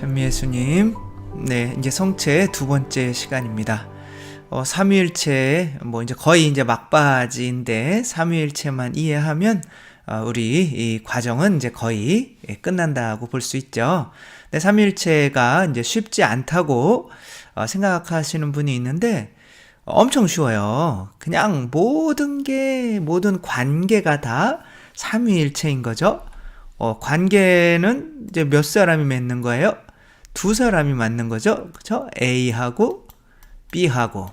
전미예수님, 네, 이제 성체 두 번째 시간입니다. 삼위일체, 이제 거의 이제 막바지인데, 삼위일체만 이해하면, 우리 이 과정은 이제 거의 끝난다고 볼 수 있죠. 근데 삼위일체가 이제 쉽지 않다고 생각하시는 분이 있는데, 엄청 쉬워요. 그냥 모든 관계가 다 삼위일체인 거죠. 관계는 이제 몇 사람이 맺는 거예요? 두 사람이 맞는 거죠. 그쵸? A하고 B하고.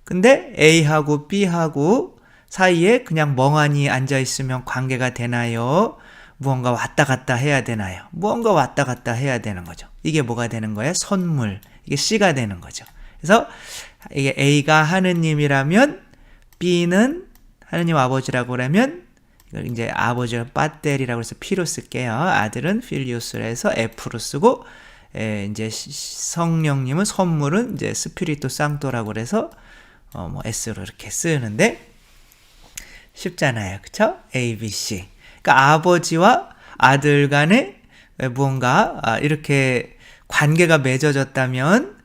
근데 A하고 B하고 사이에 그냥 멍하니 앉아있으면 관계가 되나요? 무언가 왔다 갔다 해야 되나요? 무언가 왔다 갔다 해야 되는 거죠. 이게 뭐가 되는 거예요? 선물. 이게 C가 되는 거죠. 그래서 이게 A가 하느님이라면 B는 하느님 아버지라고 그러면 이걸 이제 아버지를 빠떼리라고 해서 P로 쓸게요. 아들은 필리우스로 해서 F로 쓰고, 이제 성령님은 선물은 이제 스피리토 상토라고 그래서 S로 이렇게 쓰는데 쉽잖아요. 그쵸? A, B, C. 그러니까 아버지와 아들 간에 무언가 이렇게 관계가 맺어졌다면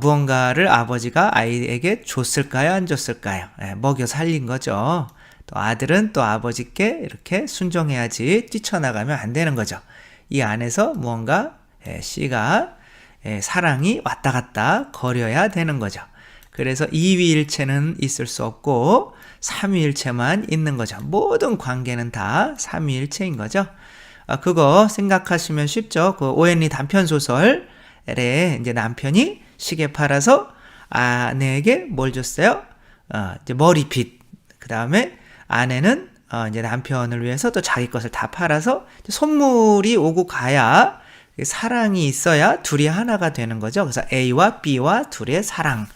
무언가를 아버지가 아이에게 줬을까요? 안 줬을까요? 먹여 살린 거죠. 또 아들은 또 아버지께 이렇게 순종해야지 뛰쳐나가면 안 되는 거죠. 이 안에서 무언가 C가 사랑이 왔다 갔다 거려야 되는 거죠. 그래서 이위일체는 있을 수 없고 삼위일체만 있는 거죠. 모든 관계는 다 삼위일체인 거죠. 그거 생각하시면 쉽죠. 그 오앤리 단편소설에 이제 남편이 시계 팔아서 아내에게 뭘 줬어요? 이제 머리빗. 그 다음에 아내는 이제 남편을 위해서 또 자기 것을 다 팔아서 선물이 오고 가야 사랑이 있어야 둘이 하나가 되는 거죠. 그래서 A와 B와 둘의 사랑.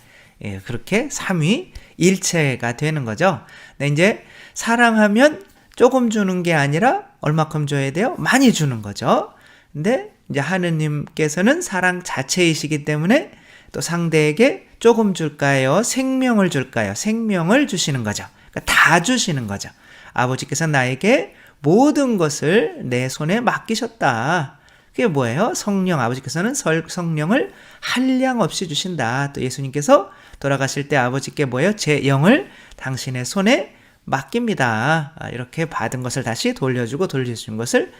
그렇게 삼위일체가 되는 거죠. 근데 이제 사랑하면 조금 주는 게 아니라 얼마큼 줘야 돼요? 많이 주는 거죠. 근데 이제 하느님께서는 사랑 자체이시기 때문에 또 상대에게 조금 줄까요? 생명을 줄까요? 생명을 주시는 거죠. 그러니까 다 주시는 거죠. 아버지께서 나에게 모든 것을 내 손에 맡기셨다. 그게 뭐예요? 성령, 아버지께서는 성령을 한량 없이 주신다. 또 예수님께서 돌아가실 때 아버지께 뭐예요? 제 영을 당신의 손에 맡깁니다. 이렇게 받은 것을 다시 돌려주고 돌려주는 것을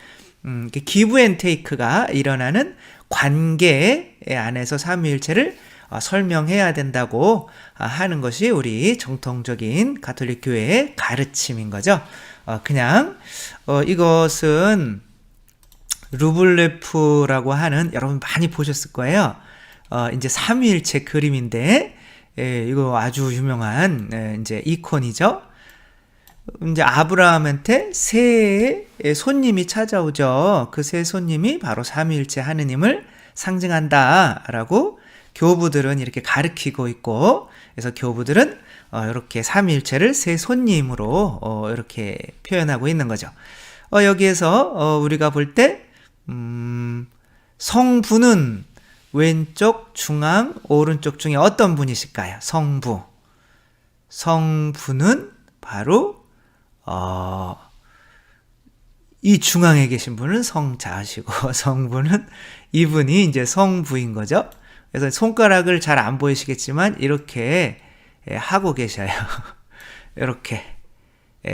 기브 앤 테이크가 일어나는 관계 안에서 삼위일체를 설명해야 된다고 하는 것이 우리 정통적인 가톨릭 교회의 가르침인 거죠. 그냥 이것은 루블레프라고 하는, 여러분 많이 보셨을 거예요. 이제 삼위일체 그림인데 이거 아주 유명한 이제 이콘이죠. 이제 아브라함한테 새 손님이 찾아오죠. 그 새 손님이 바로 삼위일체 하느님을 상징한다라고 교부들은 이렇게 가르치고 있고, 그래서 교부들은 이렇게 삼위일체를 새 손님으로 이렇게 표현하고 있는 거죠. 여기에서 우리가 볼 때 성부는 왼쪽, 중앙, 오른쪽 중에 어떤 분이실까요? 성부는 바로 이 중앙에 계신 분은 성자시고 성부는 이분이 이제 성부인 거죠. 그래서 손가락을 잘 안 보이시겠지만 이렇게 하고 계셔요. 이렇게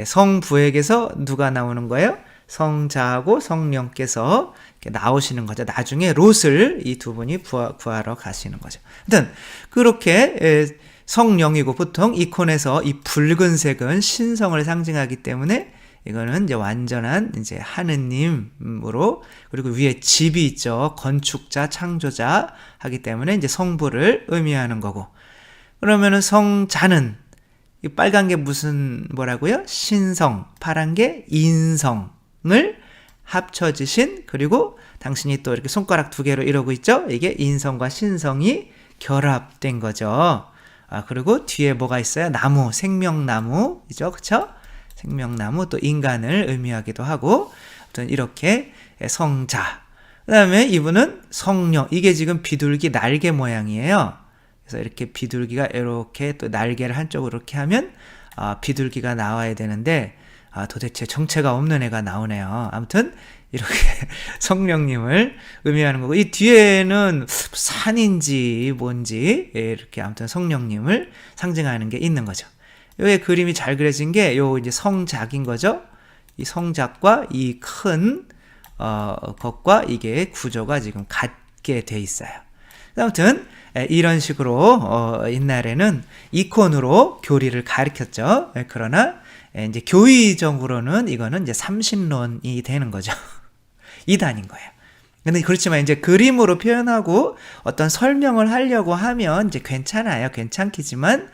성부에게서 누가 나오는 거예요? 성자하고 성령께서 이렇게 나오시는 거죠. 나중에 롯을 이 두 분이 구하러 가시는 거죠. 아무튼 그렇게 성령이고, 보통 이콘에서 이 붉은색은 신성을 상징하기 때문에 이거는 이제 완전한 이제 하느님으로, 그리고 위에 집이 있죠. 건축자, 창조자 하기 때문에 이제 성부를 의미하는 거고. 그러면은 성자는 이 빨간 게 무슨 뭐라고요? 신성, 파란 게 인성을 합쳐지신, 그리고 당신이 또 이렇게 손가락 두 개로 이러고 있죠? 이게 인성과 신성이 결합된 거죠. 그리고 뒤에 뭐가 있어요? 나무, 생명나무이죠. 그쵸? 생명나무, 또 인간을 의미하기도 하고, 아무튼 이렇게 성자. 그 다음에 이분은 성령. 이게 지금 비둘기 날개 모양이에요. 그래서 이렇게 비둘기가 이렇게 또 날개를 한쪽으로 이렇게 하면 비둘기가 나와야 되는데 도대체 정체가 없는 애가 나오네요. 아무튼 이렇게 성령님을 의미하는 거고, 이 뒤에는 산인지 뭔지 이렇게 아무튼 성령님을 상징하는 게 있는 거죠. 여기 그림이 잘 그려진 게 요 이제 성작인 거죠. 이 성작과 이 큰 것과 이게 구조가 지금 같게 돼 있어요. 아무튼 이런 식으로 옛날에는 이콘으로 교리를 가르쳤죠. 그러나 이제 교의적으로는 이거는 이제 삼신론이 되는 거죠. 이단인 거예요. 근데 그렇지만 이제 그림으로 표현하고 어떤 설명을 하려고 하면 이제 괜찮아요. 괜찮겠지만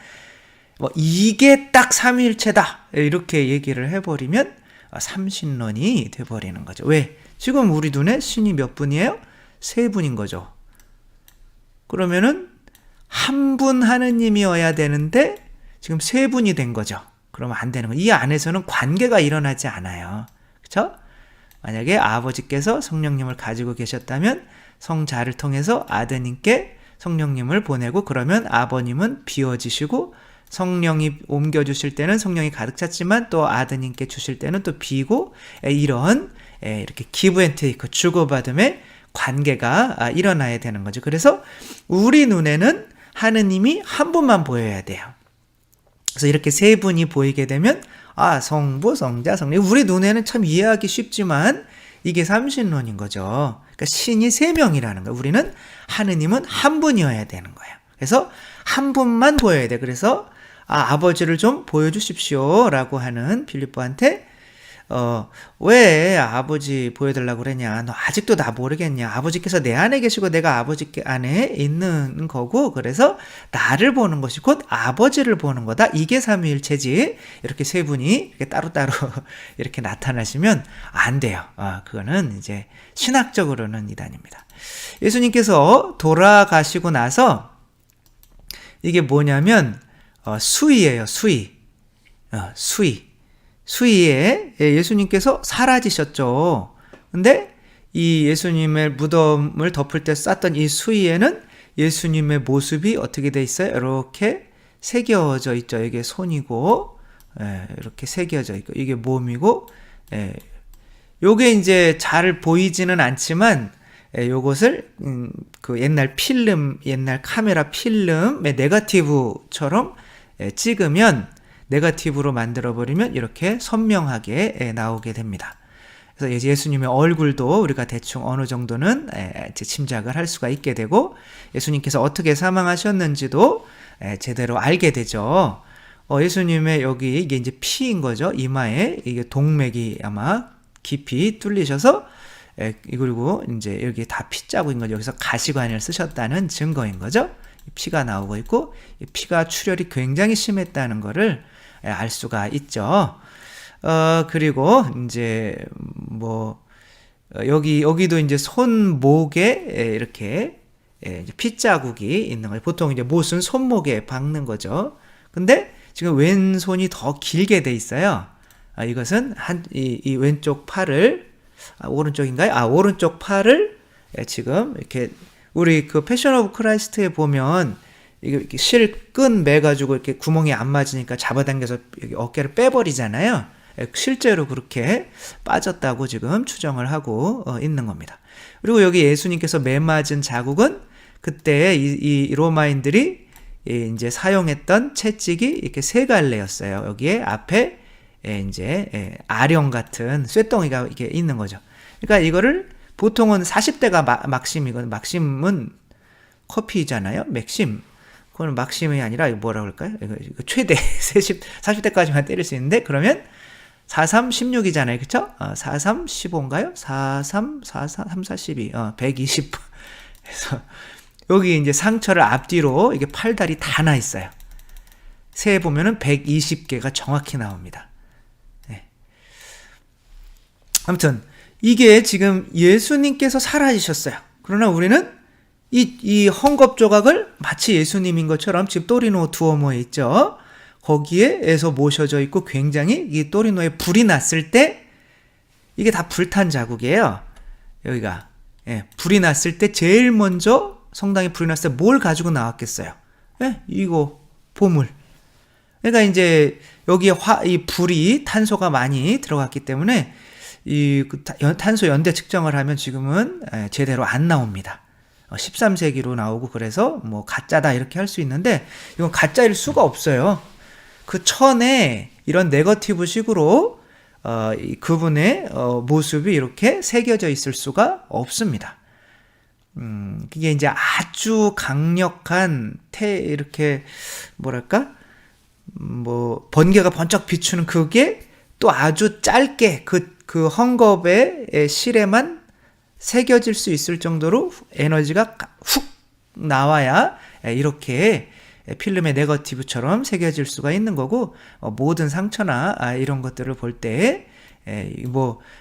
뭐 이게 딱 삼위일체다 이렇게 얘기를 해버리면 삼신론이 돼버리는 거죠. 왜? 지금 우리 눈에 신이 몇 분이에요? 세 분인 거죠. 그러면은 한 분 하느님이어야 되는데 지금 세 분이 된 거죠. 그러면 안 되는 거예요. 이 안에서는 관계가 일어나지 않아요. 그렇죠? 만약에 아버지께서 성령님을 가지고 계셨다면 성자를 통해서 아드님께 성령님을 보내고, 그러면 아버님은 비워지시고 성령이 옮겨주실 때는 성령이 가득 찼지만 또 아드님께 주실 때는 또 비고, 이런 이렇게 기브 앤 테이크, 주고받음의 관계가 일어나야 되는 거죠. 그래서 우리 눈에는 하느님이 한 분만 보여야 돼요. 그래서 이렇게 세 분이 보이게 되면 성부, 성자, 성령, 우리 눈에는 참 이해하기 쉽지만 이게 삼신론인 거죠. 그러니까 신이 세 명이라는 거예요. 우리는 하느님은 한 분이어야 되는 거예요. 그래서 한 분만 보여야 돼. 그래서 아버지를 좀 보여주십시오 라고 하는 빌립보한테 왜 아버지 보여달라고 그랬냐, 너 아직도 나 모르겠냐, 아버지께서 내 안에 계시고 내가 아버지 안에 있는 거고, 그래서 나를 보는 것이 곧 아버지를 보는 거다, 이게 삼위일체지, 이렇게 세 분이 이렇게 따로따로 이렇게 나타나시면 안 돼요. 그거는 이제 신학적으로는 이단입니다. 예수님께서 돌아가시고 나서 이게 뭐냐면 수위예요. 수위에 예수님께서 사라지셨죠. 근데 이 예수님의 무덤을 덮을 때 쌌던 이 수위에는 예수님의 모습이 어떻게 돼 있어요? 이렇게 새겨져 있죠. 이게 손이고, 이렇게 새겨져 있고, 이게 몸이고, 요게 이제 잘 보이지는 않지만, 요것을 그 옛날 카메라 필름의 네거티브처럼 찍으면, 네거티브로 만들어버리면 이렇게 선명하게 나오게 됩니다. 그래서 예수님의 얼굴도 우리가 대충 어느 정도는 짐작을 할 수가 있게 되고, 예수님께서 어떻게 사망하셨는지도 제대로 알게 되죠. 예수님의 여기 이게 이제 피인 거죠. 이마에 이게 동맥이 아마 깊이 뚫리셔서, 그리고 이제 여기 다 피자국인 거죠. 여기서 가시관을 쓰셨다는 증거인 거죠. 피가 나오고 있고, 피가 출혈이 굉장히 심했다는 거를 알 수가 있죠. 그리고 이제 여기도 이제 손목에 이렇게 핏자국이 있는 거예요. 보통 이제 못은 손목에 박는 거죠. 근데 지금 왼손이 더 길게 돼 있어요. 이것은 이 왼쪽 팔을, 오른쪽인가요? 오른쪽 팔을 지금 이렇게, 우리 그 패션 오브 크라이스트에 보면 이렇게 실끈 매가지고 이렇게 구멍이 안 맞으니까 잡아당겨서 여기 어깨를 빼버리잖아요. 실제로 그렇게 빠졌다고 지금 추정을 하고 있는 겁니다. 그리고 여기 예수님께서 매 맞은 자국은 그때 이 로마인들이 이제 사용했던 채찍이 이렇게 세 갈래였어요. 여기에 앞에 이제 아령 같은 쇳덩이가 이렇게 있는 거죠. 그러니까 이거를 보통은 40대가 막심이거든요. 막심은 커피잖아요. 맥심. 그건 막심이 아니라 뭐라고 할까요? 이거 최대 40대까지만 때릴 수 있는데, 그러면 43, 16이잖아요. 그쵸? 43, 15인가요? 43, 44, 34, 12. 120. 그래서 여기 이제 상처를 앞뒤로 이게 팔다리 다 나 있어요. 세에 보면은 120개가 정확히 나옵니다. 네. 아무튼 이게 지금 예수님께서 사라지셨어요. 그러나 우리는 이 헝겊 조각을 마치 예수님인 것처럼 지금 또리노 두오모에 있죠. 거기에서 모셔져 있고, 굉장히 이 또리노에 불이 났을 때 이게 다 불탄 자국이에요. 여기가 불이 났을 때 제일 먼저 성당에 불이 났을 때 뭘 가지고 나왔겠어요? 이거 보물. 그러니까 이제 여기에 이 불이 탄소가 많이 들어갔기 때문에 탄소 연대 측정을 하면 지금은 제대로 안 나옵니다. 13세기로 나오고 그래서 뭐 가짜다 이렇게 할 수 있는데 이건 가짜일 수가 없어요. 그 천에 이런 네거티브 식으로 그분의 모습이 이렇게 새겨져 있을 수가 없습니다. 그게 이제 아주 강력한 이렇게 뭐랄까 뭐 번개가 번쩍 비추는 그게 또 아주 짧게 그 헝겊의 실에만 새겨질 수 있을 정도로 에너지가 훅 나와야 이렇게 필름의 네거티브처럼 새겨질 수가 있는 거고, 모든 상처나 이런 것들을 볼 때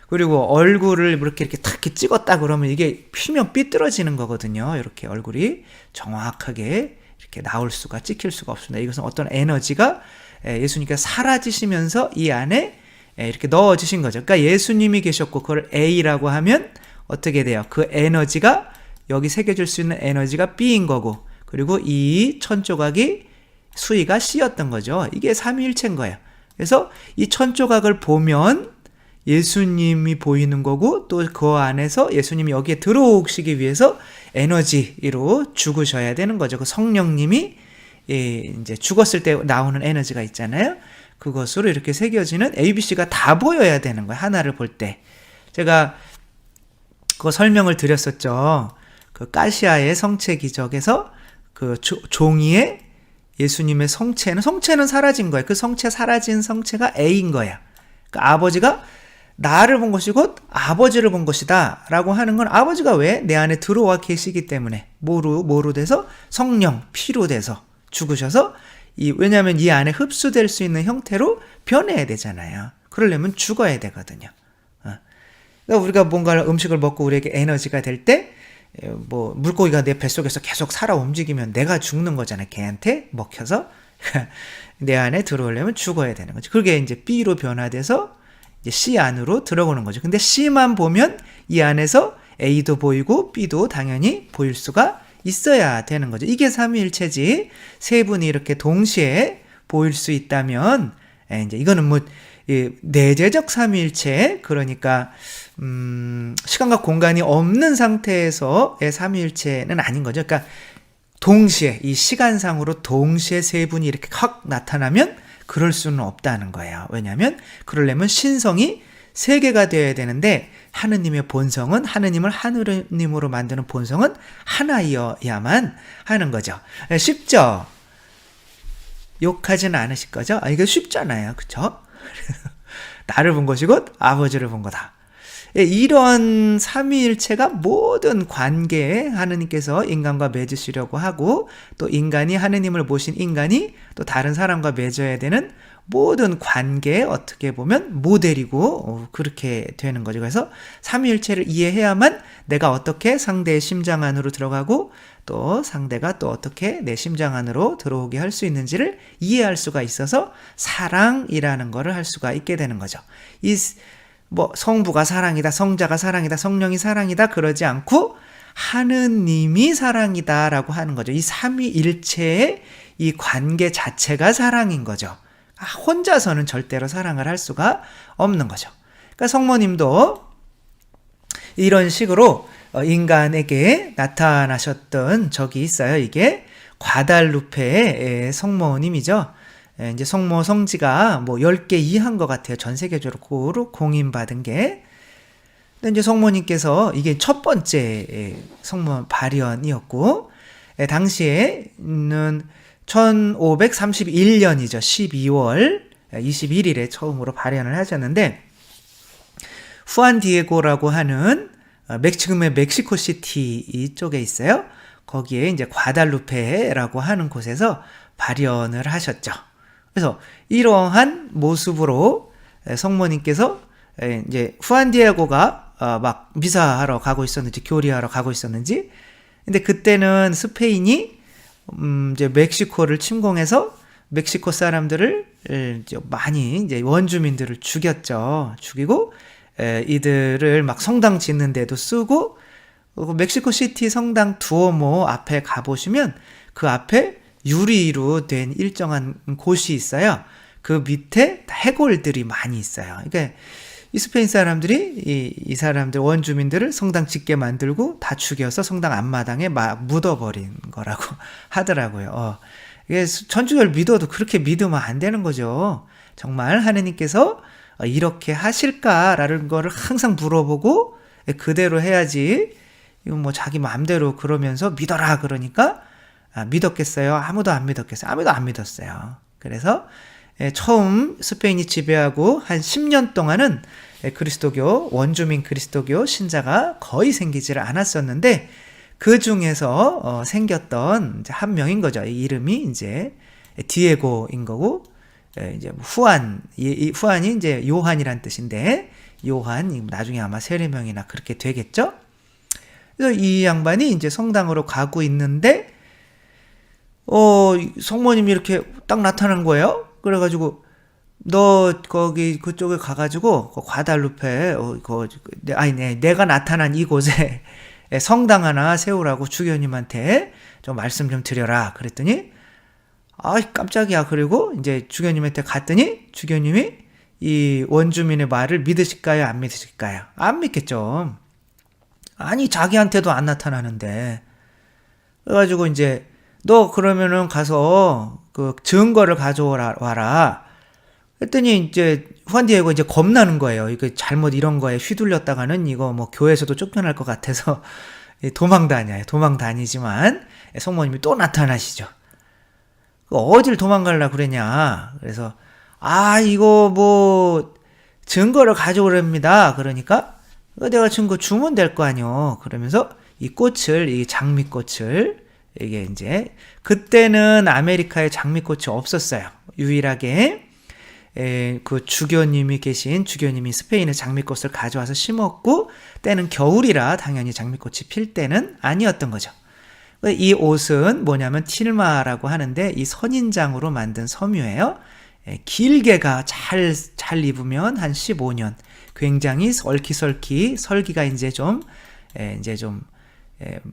그리고 얼굴을 이렇게 탁 찍었다 그러면 이게 피면 삐뚤어지는 거거든요. 이렇게 얼굴이 정확하게 이렇게 나올 수가, 찍힐 수가 없습니다. 이것은 어떤 에너지가 예수님께서 사라지시면서 이 안에 이렇게 넣어주신 거죠. 그러니까 예수님이 계셨고 그걸 A라고 하면 어떻게 돼요? 그 에너지가 여기 새겨질 수 있는 에너지가 B인 거고, 그리고 이 천조각이 수위가 C였던 거죠. 이게 삼위일체인 거예요. 그래서 이 천조각을 보면 예수님이 보이는 거고, 또 그 안에서 예수님이 여기에 들어오시기 위해서 에너지로 죽으셔야 되는 거죠. 그 성령님이 이제 죽었을 때 나오는 에너지가 있잖아요. 그것으로 이렇게 새겨지는 ABC가 다 보여야 되는 거예요. 하나를 볼 때. 제가 그거 설명을 드렸었죠. 그 가시아의 성체 기적에서 그 종이에 예수님의 성체는 사라진 거예요. 그 사라진 성체가 A인 거야. 그러니까 아버지가 나를 본 것이고 아버지를 본 것이다 라고 하는 건, 아버지가 왜 내 안에 들어와 계시기 때문에 뭐로 돼서 성령, 피로 돼서 죽으셔서 왜냐하면 이 안에 흡수될 수 있는 형태로 변해야 되잖아요. 그러려면 죽어야 되거든요. 그러니까 우리가 뭔가 음식을 먹고 우리에게 에너지가 될 때 뭐 물고기가 내 뱃속에서 계속 살아 움직이면 내가 죽는 거잖아요. 걔한테 먹혀서. 내 안에 들어오려면 죽어야 되는 거죠. 그게 이제 B로 변화돼서 이제 C 안으로 들어오는 거죠. 근데 C만 보면 이 안에서 A도 보이고 B도 당연히 보일 수가 있어야 되는 거죠. 이게 삼위일체지. 세 분이 이렇게 동시에 보일 수 있다면 이제 이거는 뭐 내재적 삼위일체, 그러니까 시간과 공간이 없는 상태에서의 삼위일체는 아닌 거죠. 그러니까 동시에 이 시간상으로 동시에 세 분이 이렇게 확 나타나면 그럴 수는 없다는 거예요. 왜냐하면 그러려면 신성이 세 개가 되어야 되는데 하느님의 본성은, 하느님을 하느님으로 만드는 본성은 하나이어야만 하는 거죠. 쉽죠? 욕하지는 않으실 거죠? 이거 쉽잖아요. 그쵸? 나를 본 것이고 아버지를 본 거다. 이런 삼위일체가 모든 관계에 하느님께서 인간과 맺으시려고 하고, 또 인간이 하느님을 모신 인간이 또 다른 사람과 맺어야 되는 모든 관계에 어떻게 보면 모델이고 그렇게 되는 거죠. 그래서 삼위일체를 이해해야만 내가 어떻게 상대의 심장 안으로 들어가고 또 상대가 또 어떻게 내 심장 안으로 들어오게 할 수 있는지를 이해할 수가 있어서 사랑이라는 거를 할 수가 있게 되는 거죠. 성부가 사랑이다, 성자가 사랑이다, 성령이 사랑이다 그러지 않고 하느님이 사랑이다라고 하는 거죠. 이 삼위일체의 이 관계 자체가 사랑인 거죠. 혼자서는 절대로 사랑을 할 수가 없는 거죠. 그러니까 성모님도 이런 식으로 인간에게 나타나셨던 적이 있어요. 이게 과달루페의 성모님이죠. 이제 성모 성지가 뭐 10개 이하인 것 같아요. 전 세계적으로 공인받은 게. 근데 이제 성모님께서 이게 첫 번째 성모 발현이었고, 당시에는 1531년이죠. 12월 21일에 처음으로 발현을 하셨는데, 후안 디에고라고 하는 지금의 멕시코시티 이쪽에 있어요. 거기에 이제 과달루페라고 하는 곳에서 발현을 하셨죠. 그래서 이러한 모습으로 성모님께서 이제 후안 디에고가 막 미사하러 가고 있었는지 교리하러 가고 있었는지, 근데 그때는 스페인이 이제 멕시코를 침공해서 멕시코 사람들을 이제 많이 이제 원주민들을 죽이고 이들을 막 성당 짓는 데도 쓰고, 멕시코 시티 성당 두오모 앞에 가보시면 그 앞에 유리로 된 일정한 곳이 있어요. 그 밑에 해골들이 많이 있어요. 그러니까 이 스페인 사람들이 이 사람들 원주민들을 성당 짓게 만들고 다 죽여서 성당 앞마당에 막 묻어버린 거라고 하더라고요. 이게 천주교를 믿어도 그렇게 믿으면 안 되는 거죠. 정말 하느님께서 이렇게 하실까라는 거를 항상 물어보고 그대로 해야지. 이건 뭐 자기 마음대로 그러면서 믿어라 그러니까 믿었겠어요? 아무도 안 믿었겠어요? 아무도 안 믿었어요. 그래서 처음 스페인이 지배하고 한 10년 동안은 그리스도교, 원주민 그리스도교 신자가 거의 생기지를 않았었는데 그 중에서 생겼던 이제 한 명인 거죠. 이 이름이 이제 디에고인 거고, 이제 후안, 이 후안이 이제 요한이란 뜻인데, 요한, 나중에 아마 세례명이나 그렇게 되겠죠? 그래서 이 양반이 이제 성당으로 가고 있는데, 성모님이 이렇게 딱 나타난 거예요. 그래가지고, 너 거기 그쪽에 가가지고 과달루페 내가 나타난 이곳에 성당 하나 세우라고 주교님한테 좀 말씀 좀 드려라. 그랬더니 깜짝이야. 그리고 이제 주교님한테 갔더니 주교님이 이 원주민의 말을 믿으실까요? 안 믿으실까요? 안 믿겠죠. 아니 자기한테도 안 나타나는데. 그래가지고 이제 너 그러면은 가서 그 증거를 가져와라. 했더니 이제 후안디에고 이제 겁나는 거예요. 이거 잘못 이런 거에 휘둘렸다가는 이거 뭐 교회에서도 쫓겨날 것 같아서 도망 다니지만 성모님이 또 나타나시죠. 어딜 도망가려고 그러냐. 그래서 이거 뭐 증거를 가져오랍니다. 그러니까 내가 증거 주면 될 거 아니요. 그러면서 이 장미꽃을 이게 이제 그때는 아메리카에 장미꽃이 없었어요. 유일하게 그 주교님이 스페인의 장미꽃을 가져와서 심었고 때는 겨울이라 당연히 장미꽃이 필 때는 아니었던 거죠. 이 옷은 뭐냐면 틸마라고 하는데 이 선인장으로 만든 섬유예요. 길게가 잘 입으면 한 15년. 굉장히 얼키설키 설기가 이제 좀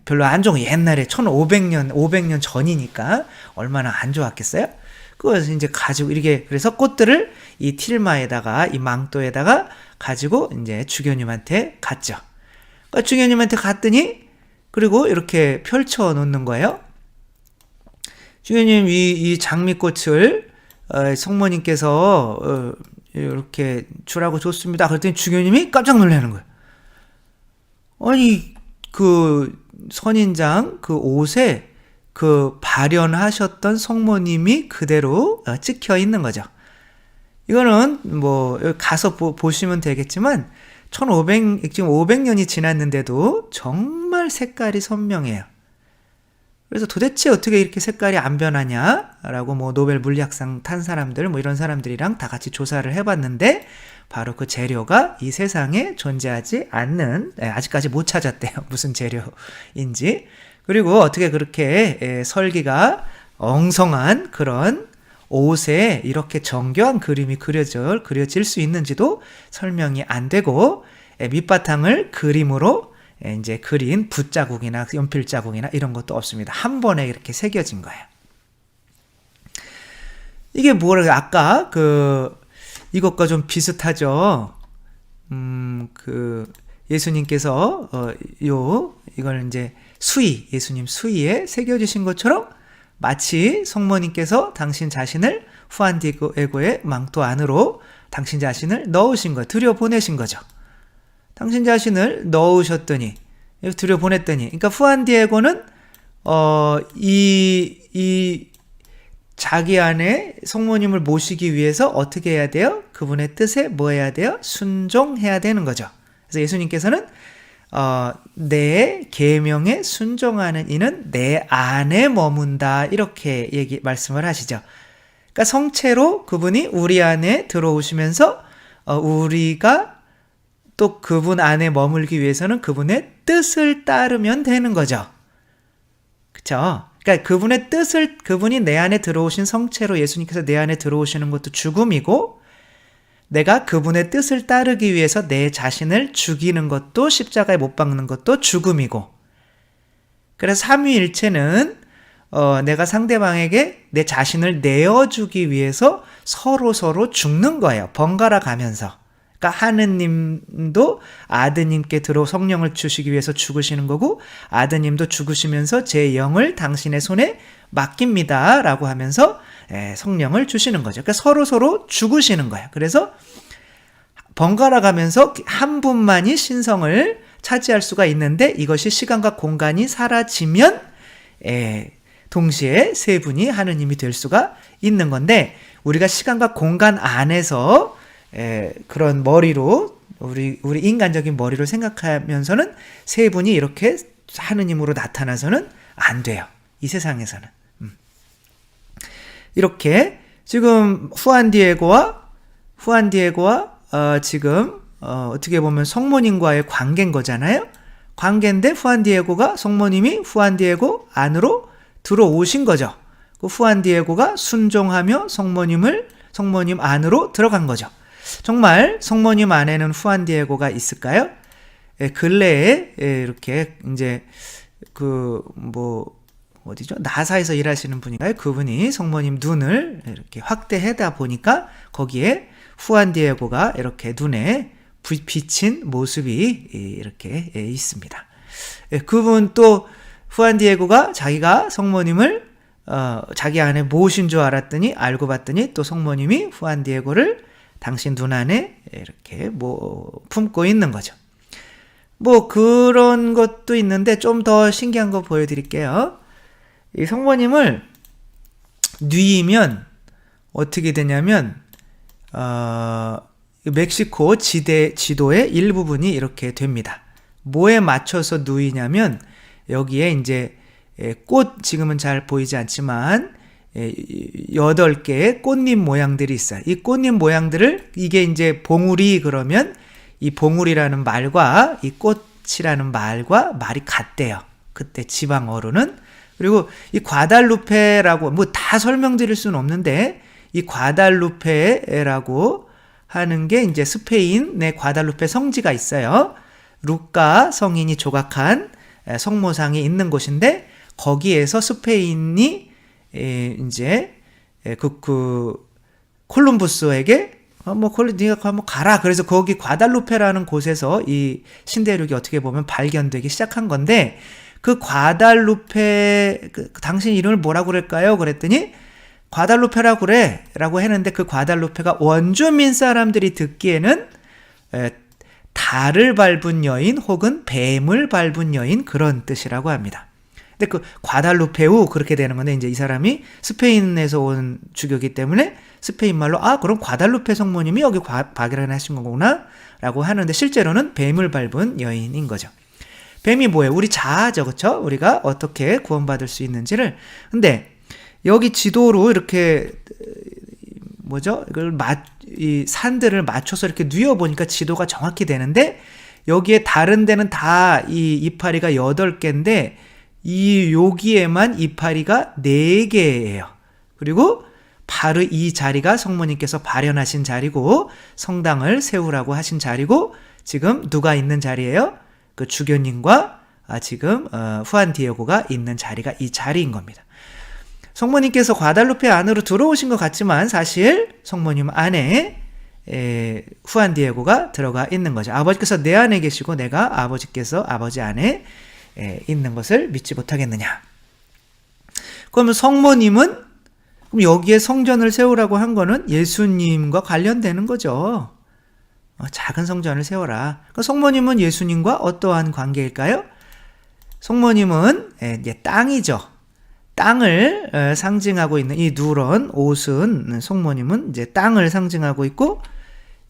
별로 안 좋은 옛날에 500년 전이니까 얼마나 안 좋았겠어요? 그래서 이제 가지고 이렇게 그래서 꽃들을 이 틸마에다가 이 망토에다가 가지고 이제 주교님한테 갔죠. 그러니까 주교님한테 갔더니 그리고 이렇게 펼쳐 놓는 거예요. 주교님 이 장미꽃을 성모님께서 이렇게 주라고 줬습니다. 그랬더니 주교님이 깜짝 놀라는 거예요. 아니 그 선인장 그 옷에 그 발현하셨던 성모님이 그대로 찍혀 있는 거죠. 이거는 뭐 가서 보시면 되겠지만 지금 500년이 지났는데도 정말 색깔이 선명해요. 그래서 도대체 어떻게 이렇게 색깔이 안 변하냐라고 뭐 노벨 물리학상 탄 사람들 뭐 이런 사람들이랑 다 같이 조사를 해봤는데 바로 그 재료가 이 세상에 존재하지 않는 아직까지 못 찾았대요. 무슨 재료인지. 그리고 어떻게 그렇게 설기가 엉성한 그런 옷에 이렇게 정교한 그림이 그려질 수 있는지도 설명이 안 되고 밑바탕을 그림으로 이제 그린 붓자국이나 연필자국이나 이런 것도 없습니다. 한 번에 이렇게 새겨진 거예요. 이게 뭐랄까 아까 이것과 좀 비슷하죠. 예수님께서 이걸 이제 예수님 수의에 새겨주신 것처럼 마치 성모님께서 당신 자신을 후안디에고의 망토 안으로 당신 자신을 넣으신 거, 들여보내신 거죠. 당신 자신을 넣으셨더니, 들여보냈더니, 그러니까 후안디에고는 자기 안에 성모님을 모시기 위해서 어떻게 해야 돼요? 그분의 뜻에 뭐 해야 돼요? 순종해야 되는 거죠. 그래서 예수님께서는 내 계명에 순종하는 이는 내 안에 머문다 이렇게 말씀을 하시죠. 그러니까 성체로 그분이 우리 안에 들어오시면서 우리가 또 그분 안에 머물기 위해서는 그분의 뜻을 따르면 되는 거죠. 그렇죠? 그러니까 그분의 뜻을 그분이 내 안에 들어오신 성체로 예수님께서 내 안에 들어오시는 것도 죽음이고 내가 그분의 뜻을 따르기 위해서 내 자신을 죽이는 것도 십자가에 못 박는 것도 죽음이고 그래서 삼위일체는 내가 상대방에게 내 자신을 내어주기 위해서 서로 죽는 거예요. 번갈아 가면서. 그러니까 하느님도 아드님께 성령을 주시기 위해서 죽으시는 거고, 아드님도 죽으시면서 제 영을 당신의 손에 맡깁니다 라고 하면서 성령을 주시는 거죠. 그러니까 서로 죽으시는 거예요. 그래서 번갈아 가면서 한 분만이 신성을 차지할 수가 있는데, 이것이 시간과 공간이 사라지면 동시에 세 분이 하느님이 될 수가 있는 건데, 우리가 시간과 공간 안에서 그런 머리로 우리 인간적인 머리로 생각하면서는 세 분이 이렇게 하느님으로 나타나서는 안 돼요. 이 세상에서는. 이렇게 지금 후안디에고와 지금 어떻게 보면 성모님과의 관계인 거잖아요. 관계인데 후안디에고가 성모님이 후안디에고 안으로 들어오신 거죠. 그 후안디에고가 순종하며 성모님 안으로 들어간 거죠. 정말 성모님 안에는 후안디에고가 있을까요? 근래에 이렇게 이제 어디죠? 나사에서 일하시는 분인가요? 그분이 성모님 눈을 이렇게 확대하다 보니까 거기에 후안디에고가 이렇게 눈에 비친 모습이 이렇게 있습니다. 그분 또 후안디에고가 자기가 성모님을 자기 안에 모으신 줄 알고 봤더니 또 성모님이 후안디에고를 당신 눈 안에 이렇게 품고 있는 거죠. 그런 것도 있는데 좀 더 신기한 거 보여드릴게요. 이 성모님을 뉘이면 어떻게 되냐면 멕시코 지도의 일부분이 이렇게 됩니다. 뭐에 맞춰서 누이냐면 여기에 이제 꽃, 지금은 잘 보이지 않지만 8개의 꽃잎 모양들이 있어요. 이 꽃잎 모양들을, 이게 이제 봉우리, 그러면 이 봉우리라는 말과 이 꽃이라는 말과 말이 같대요. 그때 지방어로는. 그리고 이 과달루페라고 다 설명드릴 수는 없는데, 이 과달루페라고 하는 게 이제 스페인의 과달루페 성지가 있어요. 루카 성인이 조각한 성모상이 있는 곳인데, 거기에서 스페인이 이제 콜룸부스에게 네가 한번 가라. 그래서 거기 과달루페라는 곳에서 이 신대륙이 어떻게 보면 발견되기 시작한 건데, 그 과달루페, 당신 이름을 뭐라고 그럴까요? 그랬더니 과달루페라고 그래 라고 했는데, 그 과달루페가 원주민 사람들이 듣기에는 달을 밟은 여인 혹은 뱀을 밟은 여인, 그런 뜻이라고 합니다. 근데 그 과달루페우 그렇게 되는 건데, 이제 이 사람이 스페인에서 온 주교이기 때문에 스페인 말로 그럼 과달루페 성모님이 여기 발견하신 거구나 라고 하는데, 실제로는 뱀을 밟은 여인인 거죠. 뱀이 뭐예요? 우리 자아죠, 그렇죠? 우리가 어떻게 구원받을 수 있는지를. 근데 여기 지도로 이렇게 이 산들을 맞춰서 이렇게 뉘어보니까 지도가 정확히 되는데, 여기에 다른 데는 다 이 이파리가 8개인데 여기에만 이파리가 4개예요. 그리고 바로 이 자리가 성모님께서 발현하신 자리고, 성당을 세우라고 하신 자리고, 지금 누가 있는 자리예요? 그 주교님과 지금 후안디에고가 있는 자리가 이 자리인 겁니다. 성모님께서 과달루페 안으로 들어오신 것 같지만 사실 성모님 안에 후안디에고가 들어가 있는 거죠. 아버지께서 내 안에 계시고 내가 아버지께서 아버지 안에 있는 것을 믿지 못하겠느냐. 그러면 성모님은, 그럼 여기에 성전을 세우라고 한 거는 예수님과 관련되는 거죠. 작은 성전을 세워라. 성모님은 예수님과 어떠한 관계일까요? 성모님은 이제 땅이죠. 땅을 상징하고 있는 이 누런 옷은, 성모님은 이제 땅을 상징하고 있고,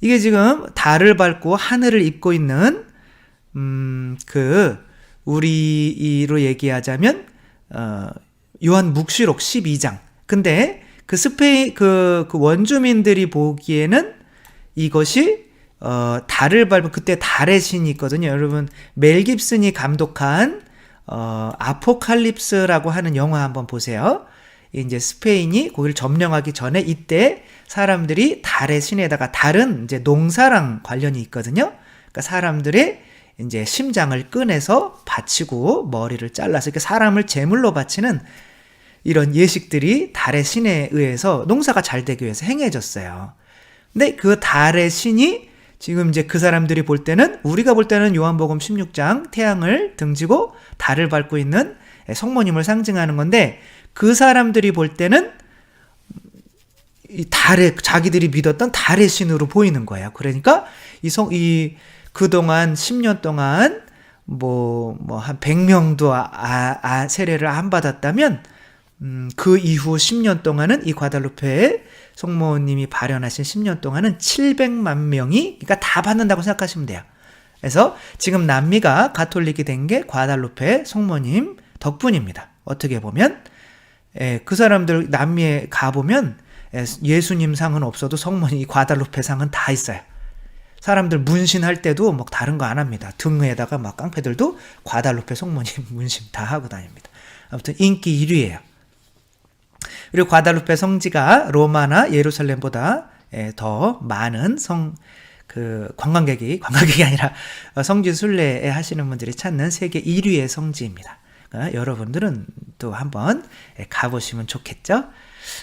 이게 지금 달을 밟고 하늘을 입고 있는 우리로 얘기하자면 요한묵시록 12장. 근데 그 스페인 그 원주민들이 보기에는 이것이 달을 밟은, 그때 달의 신이 있거든요. 여러분 멜 깁슨이 감독한 아포칼립스라고 하는 영화 한번 보세요. 이제 스페인이 거기를 점령하기 전에 이때 사람들이 달의 신에다가, 달은 이제 농사랑 관련이 있거든요. 그러니까 사람들의 이제 심장을 꺼내서 바치고 머리를 잘라서 이렇게 사람을 제물로 바치는 이런 예식들이 달의 신에 의해서 농사가 잘 되기 위해서 행해졌어요. 근데 그 달의 신이 지금 이제 그 사람들이 볼 때는, 우리가 볼 때는 요한복음 16장 태양을 등지고 달을 밟고 있는 성모님을 상징하는 건데, 그 사람들이 볼 때는 이 달의, 자기들이 믿었던 달의 신으로 보이는 거예요. 그러니까 그동안 10년 동안 한 100명도 세례를 안 받았다면, 그 이후 10년 동안은 이 과달루페의 성모님이 발현하신 10년 동안은 700만 명이, 그러니까 다 받는다고 생각하시면 돼요. 그래서 지금 남미가 가톨릭이 된 게 과달루페 성모님 덕분입니다. 어떻게 보면 그 사람들 남미에 가보면 예수님 상은 없어도 성모님, 이 과달루페 상은 다 있어요. 사람들 문신할 때도 뭐 다른 거 안 합니다. 등에다가 막 깡패들도 과달루페 성모님 문신 다 하고 다닙니다. 아무튼 인기 1위예요. 그리고 과달루페 성지가 로마나 예루살렘보다 더 많은 관광객이 아니라 성지 순례에 하시는 분들이 찾는 세계 1위의 성지입니다. 그러니까 여러분들은 또 한번 가보시면 좋겠죠?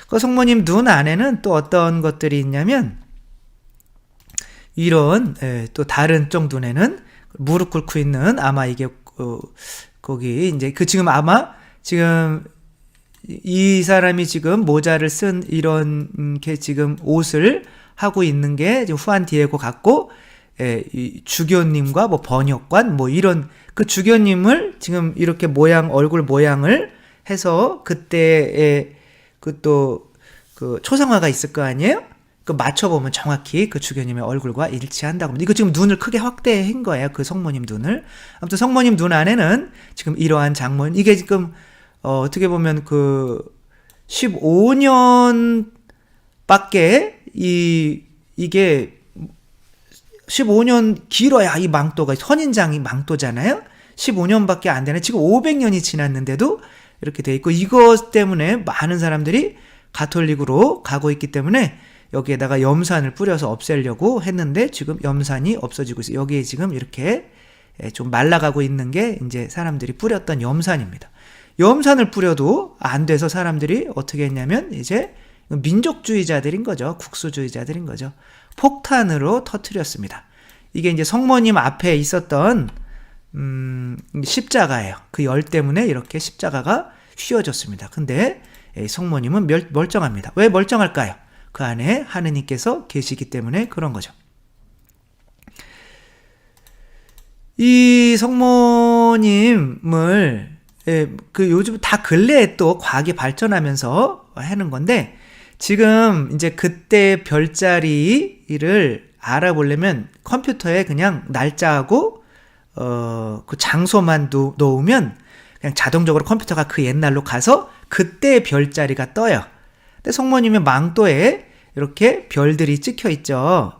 그 성모님 눈 안에는 또 어떤 것들이 있냐면, 이런 또 다른 쪽 눈에는 무릎 꿇고 있는, 아마 이게 거기 이제 지금 이 사람이 지금 모자를 쓴 이런 게 지금 옷을 하고 있는 게 지금 후안 디에고 같고, 이 주교님과 뭐 번역관 뭐 이런 그 주교님을 지금 이렇게 얼굴 모양을 해서 그때의 그 초상화가 있을 거 아니에요? 그 맞춰보면 정확히 그 주교님의 얼굴과 일치한다고 합니다. 이거 지금 눈을 크게 확대한 거예요. 그 성모님 눈을. 아무튼 성모님 눈 안에는 지금 이러한 장면, 이게 지금 어떻게 보면 그 15년 밖에 이게 15년 길어야 이 망토가, 선인장이 망토잖아요. 15년밖에 안 되네. 지금 500년이 지났는데도 이렇게 돼 있고, 이것 때문에 많은 사람들이 가톨릭으로 가고 있기 때문에 여기에다가 염산을 뿌려서 없애려고 했는데 지금 염산이 없어지고 있어요. 여기에 지금 이렇게 좀 말라가고 있는 게 이제 사람들이 뿌렸던 염산입니다. 염산을 뿌려도 안 돼서 사람들이 어떻게 했냐면 이제 민족주의자들인 거죠. 국수주의자들인 거죠. 폭탄으로 터뜨렸습니다. 이게 이제 성모님 앞에 있었던 십자가예요. 그 열 때문에 이렇게 십자가가 휘어졌습니다. 근데 성모님은 멀쩡합니다. 왜 멀쩡할까요? 그 안에 하느님께서 계시기 때문에 그런 거죠. 이 성모님을 요즘 다 근래에 또 과학이 발전하면서 하는 건데, 지금 이제 그때 별자리를 알아보려면 컴퓨터에 그냥 날짜하고 그 장소만 놓으면 그냥 자동적으로 컴퓨터가 그 옛날로 가서 그때의 별자리가 떠요. 근데 성모님의 망토에 이렇게 별들이 찍혀 있죠.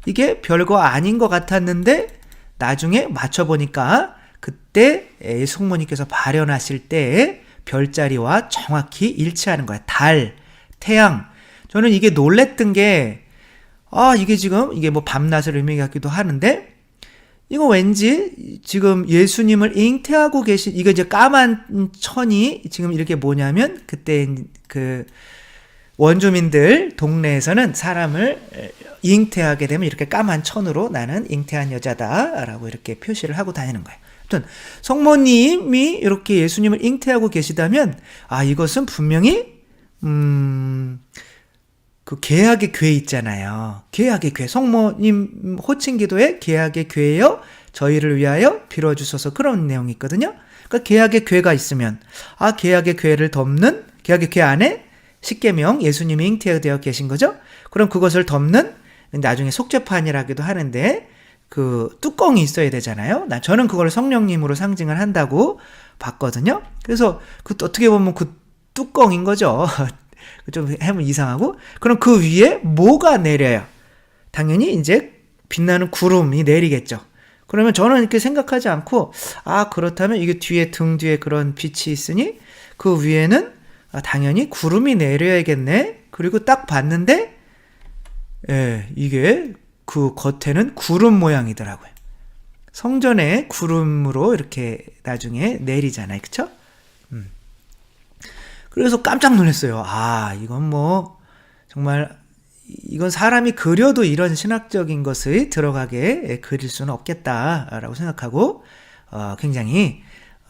이게 별거 아닌 것 같았는데 나중에 맞춰보니까 그때 성모님께서 발현하실 때의 별자리와 정확히 일치하는 거예요. 달, 태양. 저는 이게 놀랬던 게, 이게 지금 이게 뭐 밤낮을 의미하기도 하는데, 이거 왠지 지금 예수님을 잉태하고 계신, 이거 이제 까만 천이 지금 이렇게 뭐냐면, 그때 그 원주민들 동네에서는 사람을 잉태하게 되면 이렇게 까만 천으로 나는 잉태한 여자다라고 이렇게 표시를 하고 다니는 거예요. 아무튼 성모님이 이렇게 예수님을 잉태하고 계시다면, 이것은 분명히 그 계약의 궤 있잖아요. 계약의 궤. 성모님 호칭 기도에 계약의 궤여 저희를 위하여 빌어주소서, 그런 내용이 있거든요. 그러니까 계약의 궤가 있으면 계약의 궤를 덮는, 계약의 궤 안에 십계명 예수님이 잉태되어 계신 거죠. 그럼 그것을 덮는, 나중에 속죄판이라기도 하는데 그 뚜껑이 있어야 되잖아요. 저는 그걸 성령님으로 상징을 한다고 봤거든요. 그래서 그 어떻게 보면 그 뚜껑인 거죠. 좀 해면 이상하고. 그럼 그 위에 뭐가 내려요? 당연히 이제 빛나는 구름이 내리겠죠. 그러면 저는 이렇게 생각하지 않고, 그렇다면 이게 등 뒤에 그런 빛이 있으니 그 위에는 당연히 구름이 내려야겠네. 그리고 딱 봤는데, 이게 그 겉에는 구름 모양이더라고요. 성전에 구름으로 이렇게 나중에 내리잖아요. 그쵸? 그래서 깜짝 놀랐어요. 이건 뭐, 정말, 이건 사람이 그려도 이런 신학적인 것을 들어가게 그릴 수는 없겠다라고 생각하고, 굉장히,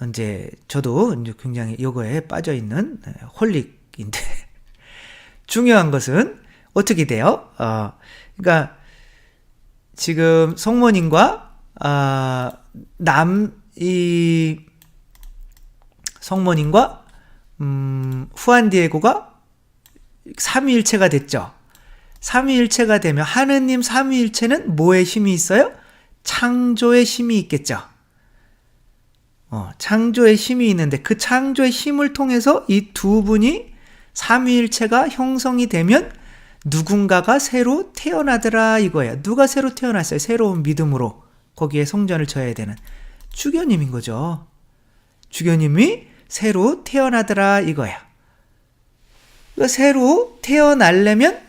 이제, 저도 이제 굉장히 요거에 빠져 있는 홀릭인데, 중요한 것은 어떻게 돼요? 그러니까, 지금 성모님과, 성모님과, 후안디에고가 삼위일체가 됐죠. 삼위일체가 되면 하느님 삼위일체는 뭐에 힘이 있어요? 창조의 힘이 있겠죠. 창조의 힘이 있는데 그 창조의 힘을 통해서 이 두 분이 삼위일체가 형성이 되면 누군가가 새로 태어나더라 이거예요. 누가 새로 태어났어요? 새로운 믿음으로 거기에 성전을 쳐야 되는 주교님인 거죠. 주교님이 새로 태어나더라 이거예요. 그러니까 새로 태어나려면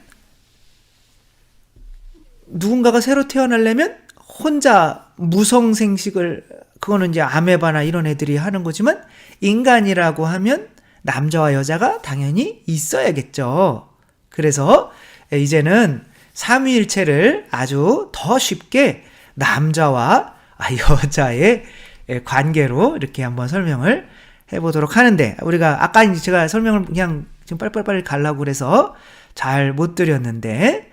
누군가가 새로 태어나려면 혼자 무성생식을 그거는 이제 아메바나 이런 애들이 하는 거지만 인간이라고 하면 남자와 여자가 당연히 있어야겠죠. 그래서 이제는 삼위일체를 아주 더 쉽게 남자와 여자의 관계로 이렇게 한번 설명을 해보도록 하는데 우리가 아까 이제 제가 설명을 그냥 지금 빨리빨리 가려고 그래서 잘 못 드렸는데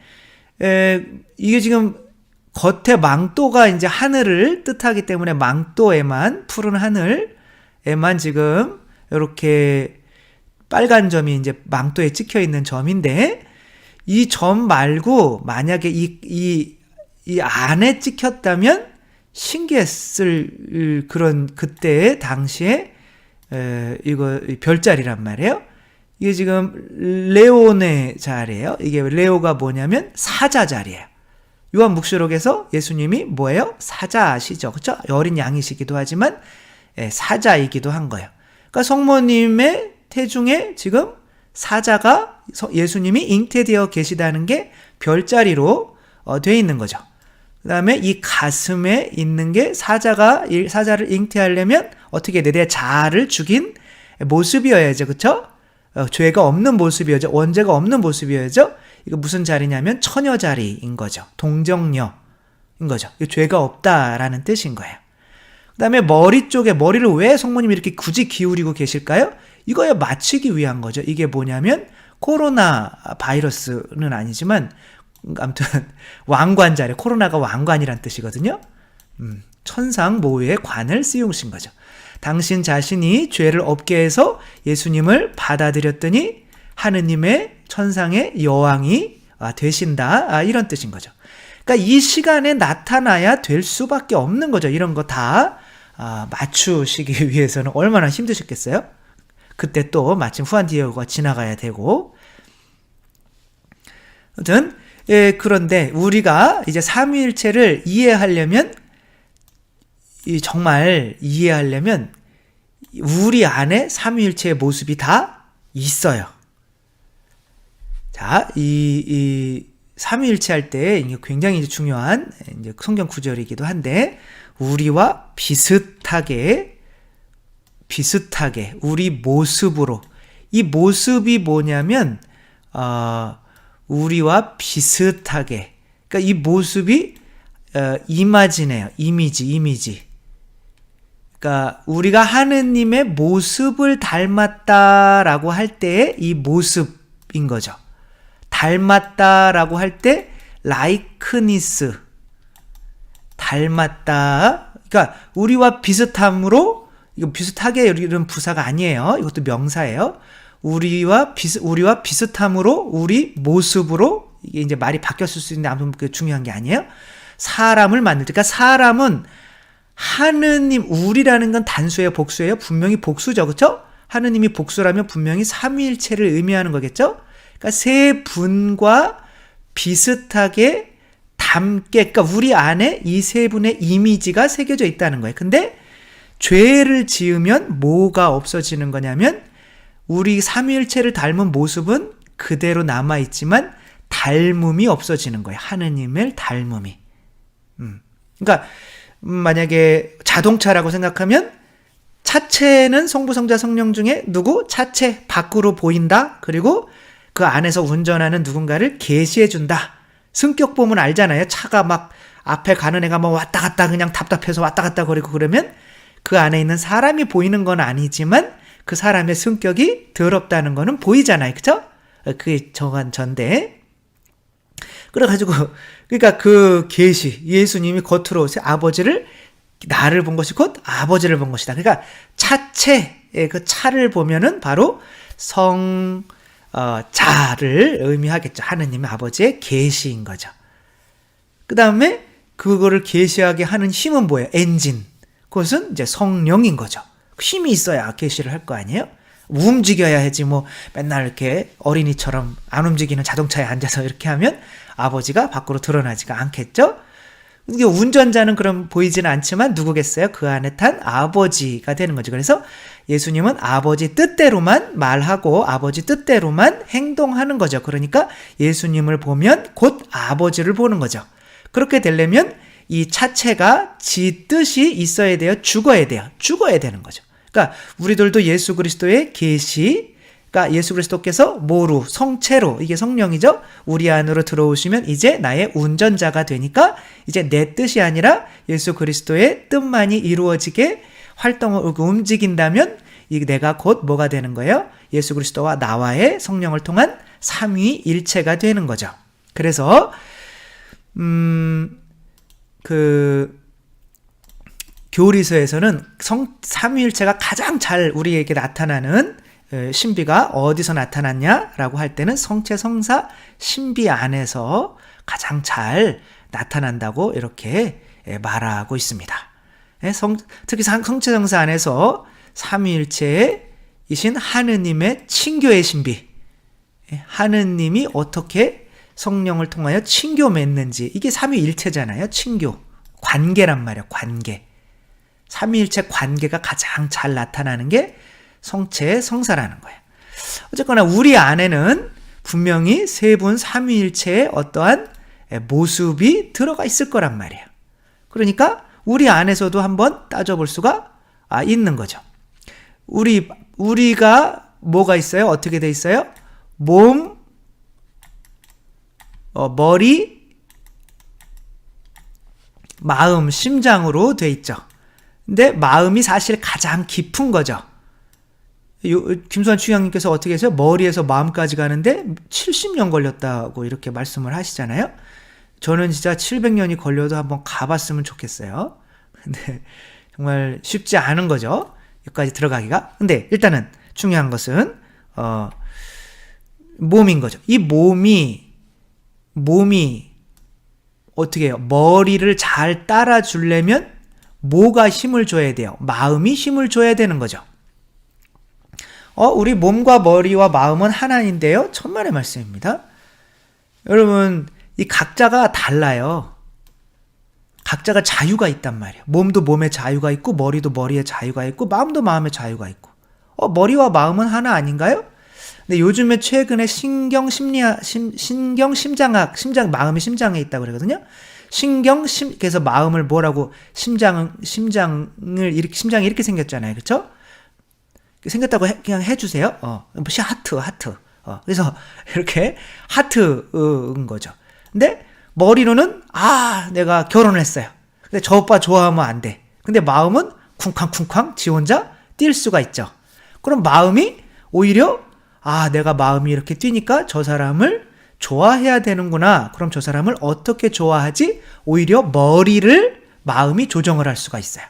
이게 지금 겉에 망토가 이제 하늘을 뜻하기 때문에 망토에만 푸른 하늘에만 지금 이렇게 빨간 점이 이제 망토에 찍혀 있는 점인데 이 점 말고 만약에 이 안에 찍혔다면 신기했을 그런 그때 당시에 이거 별자리란 말이에요. 이게 지금 레온의 자리예요. 이게 레오가 뭐냐면 사자 자리예요. 요한묵시록에서 예수님이 뭐예요? 사자시죠. 그렇죠? 어린 양이시기도 하지만 사자이기도 한 거예요. 그러니까 성모님의 태중에 지금 사자가 예수님이 잉태되어 계시다는 게 별자리로 되어 있는 거죠. 그 다음에 이 가슴에 있는 게 사자를 잉태하려면 어떻게 내 자아를 죽인 모습이어야죠. 그쵸? 죄가 없는 모습이어야죠. 원죄가 없는 모습이어야죠. 이거 무슨 자리냐면 처녀 자리인 거죠. 동정녀인 거죠. 죄가 없다라는 뜻인 거예요. 그 다음에 머리 쪽에 머리를 왜 성모님이 이렇게 굳이 기울이고 계실까요? 이거에 맞추기 위한 거죠. 이게 뭐냐면 코로나 바이러스는 아니지만 아무튼 왕관 자리, 코로나가 왕관이란 뜻이거든요. 천상 모유의 관을 씌우신 거죠. 당신 자신이 죄를 없게 해서 예수님을 받아들였더니 하느님의 천상의 여왕이 되신다. 이런 뜻인 거죠. 그러니까 이 시간에 나타나야 될 수밖에 없는 거죠. 이런 거 다 맞추시기 위해서는 얼마나 힘드셨겠어요? 그때 또 마침 후안디에고가 지나가야 되고. 아무튼 그런데 우리가 이제 삼위일체를 이해하려면 정말 이해하려면 우리 안에 삼위일체의 모습이 다 있어요. 자, 이 삼위일체 할 때 이게 굉장히 이제 중요한 이제 성경 구절이기도 한데 우리와 비슷하게 우리 모습으로 이 모습이 뭐냐면 우리와 비슷하게 그러니까 이 모습이 이미지네요. 이미지. 그러니까 우리가 하느님의 모습을 닮았다라고 할 때의 이 모습인 거죠. 닮았다라고 할 때 라이크니스 닮았다. 그러니까 우리와 비슷함으로 이거 비슷하게 이런 부사가 아니에요. 이것도 명사예요. 우리와 비슷함으로 우리 모습으로 이게 이제 말이 바뀌었을 수 있는데 아무튼 그 중요한 게 아니에요. 사람을 만들 때, 그러니까 사람은 하느님, 우리라는 건 단수예요, 복수예요? 분명히 복수죠, 그렇죠? 하느님이 복수라면 분명히 삼위일체를 의미하는 거겠죠? 그러니까 세 분과 비슷하게 닮게, 그러니까 우리 안에 이 세 분의 이미지가 새겨져 있다는 거예요. 근데 죄를 지으면 뭐가 없어지는 거냐면 우리 삼위일체를 닮은 모습은 그대로 남아있지만 닮음이 없어지는 거예요. 하느님을 닮음이. 그러니까 만약에 자동차라고 생각하면 차체는 성부, 성자, 성령 중에 누구? 차체 밖으로 보인다. 그리고 그 안에서 운전하는 누군가를 계시해 준다. 성격 보면 알잖아요. 차가 막 앞에 가는 애가 막 왔다 갔다 그냥 답답해서 왔다 갔다 거리고 그러면 그 안에 있는 사람이 보이는 건 아니지만 그 사람의 성격이 더럽다는 거는 보이잖아요. 그쵸? 그게 정한 전데. 그래가지고, 그러니까 그 계시, 예수님이 겉으로 아버지를, 나를 본 것이 곧 아버지를 본 것이다. 그러니까 차체의 그 차를 보면은 바로 자를 의미하겠죠. 하느님의 아버지의 계시인 거죠. 그 다음에 그거를 계시하게 하는 힘은 뭐예요? 엔진. 그것은 이제 성령인 거죠. 힘이 있어야 계시를 할 거 아니에요? 움직여야 하지 뭐 맨날 이렇게 어린이처럼 안 움직이는 자동차에 앉아서 이렇게 하면 아버지가 밖으로 드러나지가 않겠죠? 이게 운전자는 그럼 보이지는 않지만 누구겠어요? 그 안에 탄 아버지가 되는 거죠. 그래서 예수님은 아버지 뜻대로만 말하고 아버지 뜻대로만 행동하는 거죠. 그러니까 예수님을 보면 곧 아버지를 보는 거죠. 그렇게 되려면 이 차체가 지 뜻이 있어야 돼요? 죽어야 돼요? 죽어야 되는 거죠. 그러니까 우리들도 예수 그리스도의 계시, 그러니까 예수 그리스도께서 뭐로? 성체로, 이게 성령이죠? 우리 안으로 들어오시면 이제 나의 운전자가 되니까 이제 내 뜻이 아니라 예수 그리스도의 뜻만이 이루어지게 활동을 움직인다면 내가 곧 뭐가 되는 거예요? 예수 그리스도와 나와의 성령을 통한 삼위일체가 되는 거죠. 그래서 교리서에서는 삼위일체가 가장 잘 우리에게 나타나는 신비가 어디서 나타났냐라고 할 때는 성체 성사 신비 안에서 가장 잘 나타난다고 이렇게 말하고 있습니다. 특히 성체 성사 안에서 삼위일체이신 하느님의 친교의 신비, 하느님이 어떻게 성령을 통하여 친교 맺는지, 이게 삼위일체잖아요. 친교, 관계란 말이에요. 관계. 삼위일체 관계가 가장 잘 나타나는 게 성체 성사라는 거예요. 어쨌거나 우리 안에는 분명히 세 분 삼위일체의 어떠한 모습이 들어가 있을 거란 말이에요. 그러니까 우리 안에서도 한번 따져볼 수가 있는 거죠. 우리가 뭐가 있어요? 어떻게 돼 있어요? 몸, 머리, 마음, 심장으로 돼 있죠. 근데 마음이 사실 가장 깊은 거죠. 김수환 추장님께서 어떻게 했어요? 머리에서 마음까지 가는데 70년 걸렸다고 이렇게 말씀을 하시잖아요. 저는 진짜 700년이 걸려도 한번 가봤으면 좋겠어요. 근데 정말 쉽지 않은 거죠. 여기까지 들어가기가. 근데 일단은 중요한 것은 몸인 거죠. 이 몸이 어떻게 해요? 머리를 잘 따라주려면 뭐가 힘을 줘야 돼요? 마음이 힘을 줘야 되는 거죠. 우리 몸과 머리와 마음은 하나인데요. 천만의 말씀입니다. 여러분, 이 각자가 달라요. 각자가 자유가 있단 말이에요. 몸도 몸에 자유가 있고, 머리도 머리에 자유가 있고, 마음도 마음에 자유가 있고. 머리와 마음은 하나 아닌가요? 근데 요즘에 최근에 심장학, 마음이 심장에 있다고 그러거든요. 그래서 마음을 뭐라고, 심장이 이렇게 생겼잖아요. 그쵸? 생겼다고 그냥 해주세요. 하트. 그래서 이렇게 하트인 거죠. 근데 머리로는, 내가 결혼을 했어요. 근데 저 오빠 좋아하면 안 돼. 근데 마음은 쿵쾅쿵쾅 지 혼자 뛸 수가 있죠. 그럼 마음이 오히려, 내가 마음이 이렇게 뛰니까 저 사람을 좋아해야 되는구나. 그럼 저 사람을 어떻게 좋아하지? 오히려 마음이 조정을 할 수가 있어요.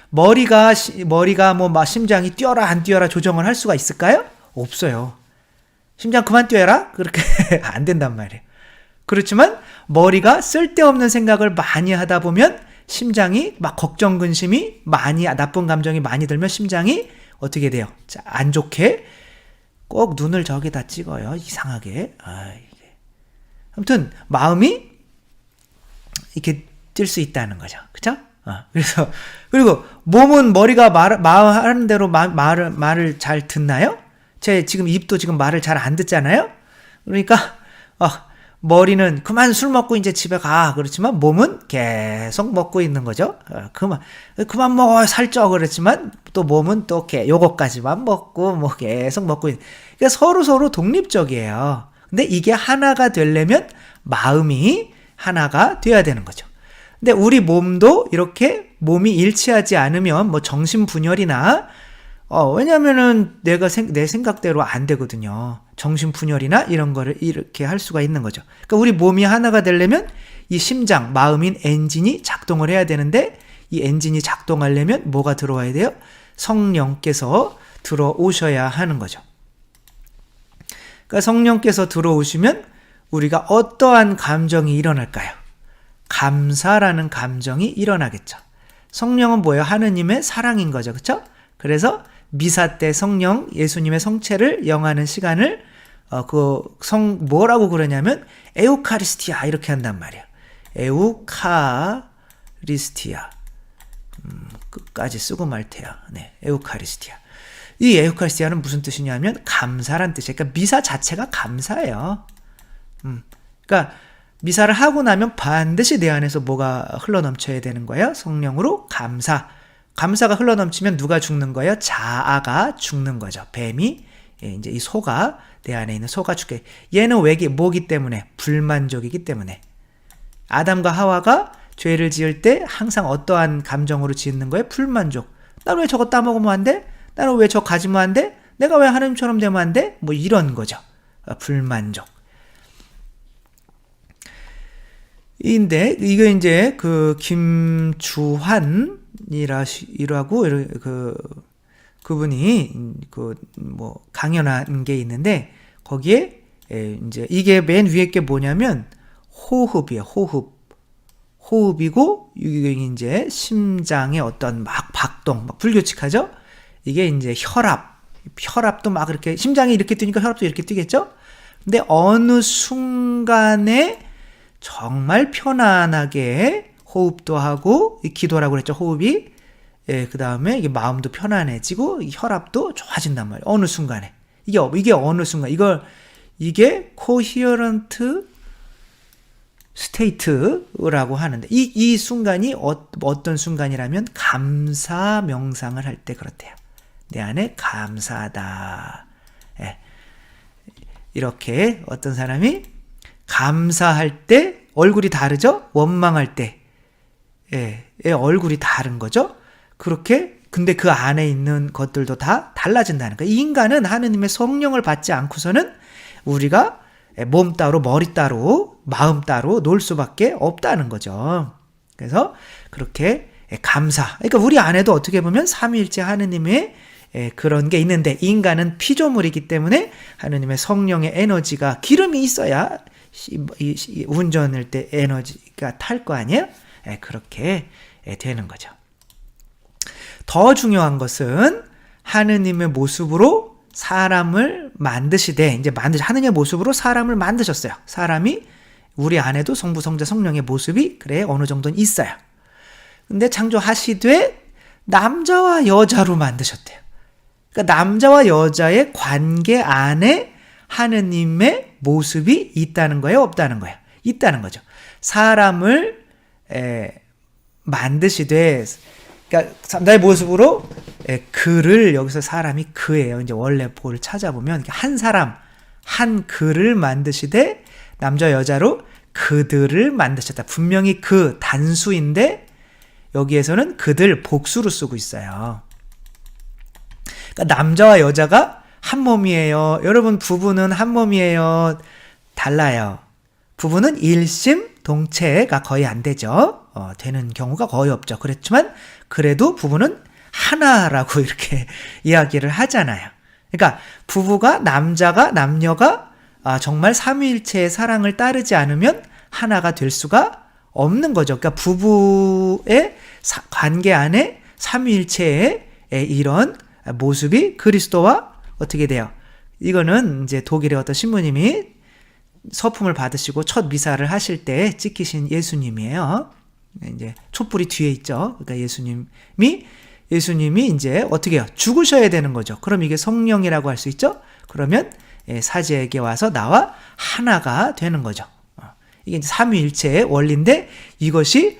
머리가 심장이 뛰어라 안 뛰어라 조정을 할 수가 있을까요? 없어요. 심장 그만 뛰어라? 그렇게 안 된단 말이에요. 그렇지만 머리가 쓸데없는 생각을 많이 하다 보면 심장이 막 걱정 근심이 나쁜 감정이 많이 들면 심장이 어떻게 돼요? 안 좋게 꼭 눈을 저기다 찍어요. 이상하게. 아무튼 마음이 이렇게 뛸 수 있다는 거죠. 그쵸? 그리고 몸은 머리가 말하는 대로 말을 잘 듣나요? 제 지금 입도 지금 말을 잘 안 듣잖아요? 그러니까, 머리는 그만 술 먹고 이제 집에 가. 그렇지만 몸은 계속 먹고 있는 거죠. 그만 먹어. 살쪄. 그렇지만 또 몸은 또 요거까지만 먹고 뭐 계속 먹고 있는. 그러니까 서로 독립적이에요. 근데 이게 하나가 되려면 마음이 하나가 돼야 되는 거죠. 근데 우리 몸도 이렇게 몸이 일치하지 않으면 뭐 정신분열이나 왜냐면은 내 생각대로 안 되거든요. 정신분열이나 이런 거를 이렇게 할 수가 있는 거죠. 그러니까 우리 몸이 하나가 되려면 이 심장, 마음인 엔진이 작동을 해야 되는데 이 엔진이 작동하려면 뭐가 들어와야 돼요? 성령께서 들어오셔야 하는 거죠. 그러니까 성령께서 들어오시면 우리가 어떠한 감정이 일어날까요? 감사라는 감정이 일어나겠죠. 성령은 뭐예요? 하느님의 사랑인 거죠. 그렇죠? 그래서 미사 때 성령 예수님의 성체를 영하는 시간을 뭐라고 그러냐면 에우카리스티아 이렇게 한단 말이에요. 에우카리스티아. 끝까지 쓰고 말 테요. 네, 에우카리스티아. 이 에우카리스티아는 무슨 뜻이냐면 감사란 뜻이에요. 그러니까 미사 자체가 감사예요. 그러니까 미사를 하고 나면 반드시 내 안에서 뭐가 흘러넘쳐야 되는 거예요? 성령으로 감사. 감사가 흘러넘치면 누가 죽는 거예요? 자아가 죽는 거죠. 뱀이 이제 이 소가 내 안에 있는 소가 죽게. 얘는 뭐기 때문에? 불만족이기 때문에. 아담과 하와가 죄를 지을 때 항상 어떠한 감정으로 짓는 거예요? 불만족. 나는 왜 저거 따먹으면 안 돼? 나는 왜 저 가지면 안 돼? 내가 왜 하나님처럼 되면 안 돼? 뭐 이런 거죠. 불만족. 인데 이게 이제 그 김주환이라고 그분이 뭐 강연한 게 있는데 거기에 이제 이게 맨 위에 게 뭐냐면 호흡이에요. 호흡이고 이게 이제 심장의 어떤 막 박동, 막 불규칙하죠. 이게 이제 혈압도 막 이렇게 심장이 이렇게 뛰니까 혈압도 이렇게 뛰겠죠. 근데 어느 순간에 정말 편안하게 호흡도 하고 기도라고 그랬죠. 호흡이 그 다음에 이게 마음도 편안해지고 혈압도 좋아진단 말이에요. 어느 순간에 이게 어느 순간 이게 coherent state라고 하는데 이 순간이 어떤 순간이라면 감사 명상을 할 때 그렇대요. 내 안에 감사하다. 이렇게 어떤 사람이 감사할 때 얼굴이 다르죠? 원망할 때 얼굴이 다른 거죠? 그렇게 근데 그 안에 있는 것들도 다 달라진다는 거예요. 이 인간은 하느님의 성령을 받지 않고서는 우리가 몸 따로 머리 따로 마음 따로 놀 수밖에 없다는 거죠. 그래서 그렇게 감사. 그러니까 우리 안에도 어떻게 보면 삼위일체 하느님의 그런 게 있는데 인간은 피조물이기 때문에 하느님의 성령의 에너지가 기름이 있어야 운전할 때 에너지가 탈 거 아니에요? 그렇게 되는 거죠. 더 중요한 것은 하느님의 모습으로 사람을 만드시되 이제 하느님의 모습으로 사람을 만드셨어요. 사람이 우리 안에도 성부, 성자, 성령의 모습이 그래 어느 정도는 있어요. 근데 창조하시되 남자와 여자로 만드셨대요. 그러니까 남자와 여자의 관계 안에 하느님의 모습이 있다는 거예요? 없다는 거예요? 있다는 거죠. 사람을 만드시되 그러니까 남자의 모습으로 그를 여기서 사람이 그예요. 이제 원래 볼 찾아보면 한 사람 한 그를 만드시되 남자 여자로 그들을 만드셨다. 분명히 그 단수인데 여기에서는 그들 복수로 쓰고 있어요. 그러니까 남자와 여자가 한 몸이에요. 여러분 부부는 한 몸이에요. 달라요. 부부는 일심동체가 거의 안 되죠. 되는 경우가 거의 없죠. 그렇지만 그래도 부부는 하나라고 이렇게 이야기를 하잖아요. 그러니까 부부가 남녀가 정말 삼위일체의 사랑을 따르지 않으면 하나가 될 수가 없는 거죠. 그러니까 부부의 관계 안에 삼위일체의 이런 모습이 그리스도와 어떻게 돼요? 이거는 이제 독일의 어떤 신부님이 서품을 받으시고 첫 미사를 하실 때 찍히신 예수님이에요. 이제 촛불이 뒤에 있죠. 그러니까 예수님이 이제 어떻게 해요? 죽으셔야 되는 거죠. 그럼 이게 성령이라고 할 수 있죠? 그러면 사제에게 와서 나와 하나가 되는 거죠. 이게 이제 삼위일체의 원리인데 이것이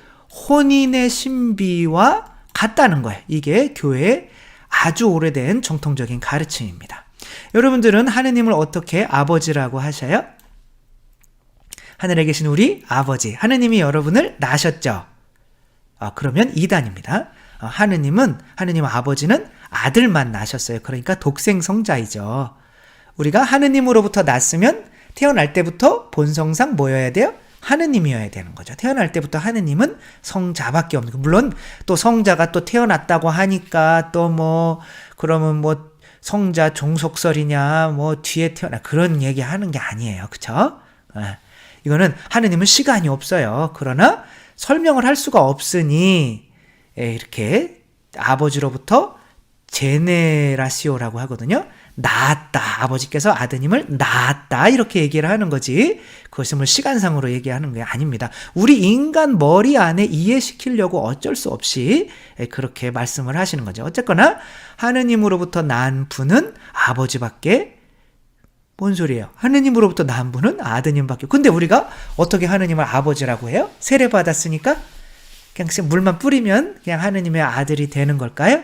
혼인의 신비와 같다는 거예요. 이게 교회의 아주 오래된 정통적인 가르침입니다. 여러분들은 하느님을 어떻게 아버지라고 하셔요? 하늘에 계신 우리 아버지, 하느님이 여러분을 낳으셨죠? 그러면 이단입니다. 하느님 아버지는 아들만 낳으셨어요. 그러니까 독생성자이죠. 우리가 하느님으로부터 났으면 태어날 때부터 본성상 뭐여야 돼요? 하느님이어야 되는 거죠. 태어날 때부터 하느님은 성자밖에 없는 거예요. 물론 또 성자가 또 태어났다고 하니까 또 뭐 그러면 뭐 성자 종속설이냐 뭐 뒤에 태어나 그런 얘기 하는 게 아니에요. 그쵸? 이거는 하느님은 시간이 없어요. 그러나 설명을 할 수가 없으니 이렇게 아버지로부터 제네라시오라고 하거든요. 낳았다. 아버지께서 아드님을 낳았다. 이렇게 얘기를 하는 거지. 그것을 시간상으로 얘기하는 게 아닙니다. 우리 인간 머리 안에 이해시키려고 어쩔 수 없이 그렇게 말씀을 하시는 거죠. 어쨌거나 하느님으로부터 난 분은 아버지밖에 뭔 소리예요? 하느님으로부터 난 분은 아드님밖에. 근데 우리가 어떻게 하느님을 아버지라고 해요? 세례 받았으니까 그냥 물만 뿌리면 그냥 하느님의 아들이 되는 걸까요?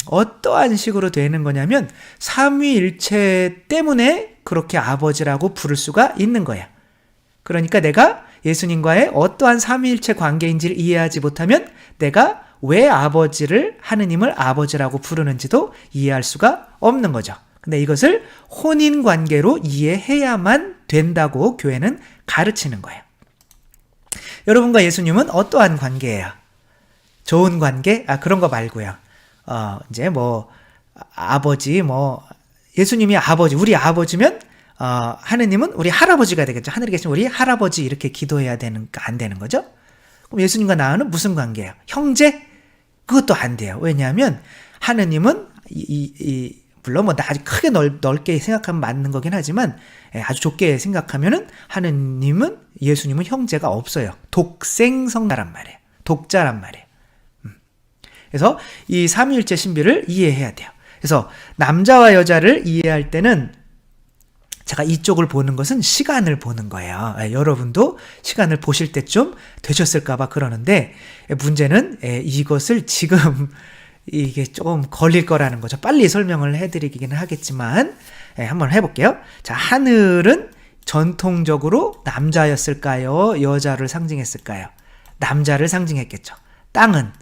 어떠한 식으로 되는 거냐면 삼위일체 때문에 그렇게 아버지라고 부를 수가 있는 거예요. 그러니까 내가 예수님과의 어떠한 삼위일체 관계인지를 이해하지 못하면 내가 왜 하느님을 아버지라고 부르는지도 이해할 수가 없는 거죠. 근데 이것을 혼인관계로 이해해야만 된다고 교회는 가르치는 거예요. 여러분과 예수님은 어떠한 관계예요? 좋은 관계? 그런 거 말고요. 이제 아버지, 예수님이 아버지, 우리 아버지면, 하느님은 우리 할아버지가 되겠죠. 하늘에 계신 우리 할아버지 이렇게 기도해야 안 되는 거죠? 그럼 예수님과 나는 무슨 관계예요? 형제? 그것도 안 돼요. 왜냐하면, 하느님은, 물론 아주 크게 넓게 생각하면 맞는 거긴 하지만, 아주 좁게 생각하면은, 예수님은 형제가 없어요. 독생성자란 말이에요. 독자란 말이에요. 그래서 이 삼위일체 신비를 이해해야 돼요. 그래서 남자와 여자를 이해할 때는 제가 이쪽을 보는 것은 시간을 보는 거예요. 여러분도 시간을 보실 때쯤 되셨을까 봐 그러는데 문제는 이것을 지금 이게 조금 걸릴 거라는 거죠. 빨리 설명을 해드리기는 하겠지만 한번 해볼게요. 자, 하늘은 전통적으로 남자였을까요? 여자를 상징했을까요? 남자를 상징했겠죠. 땅은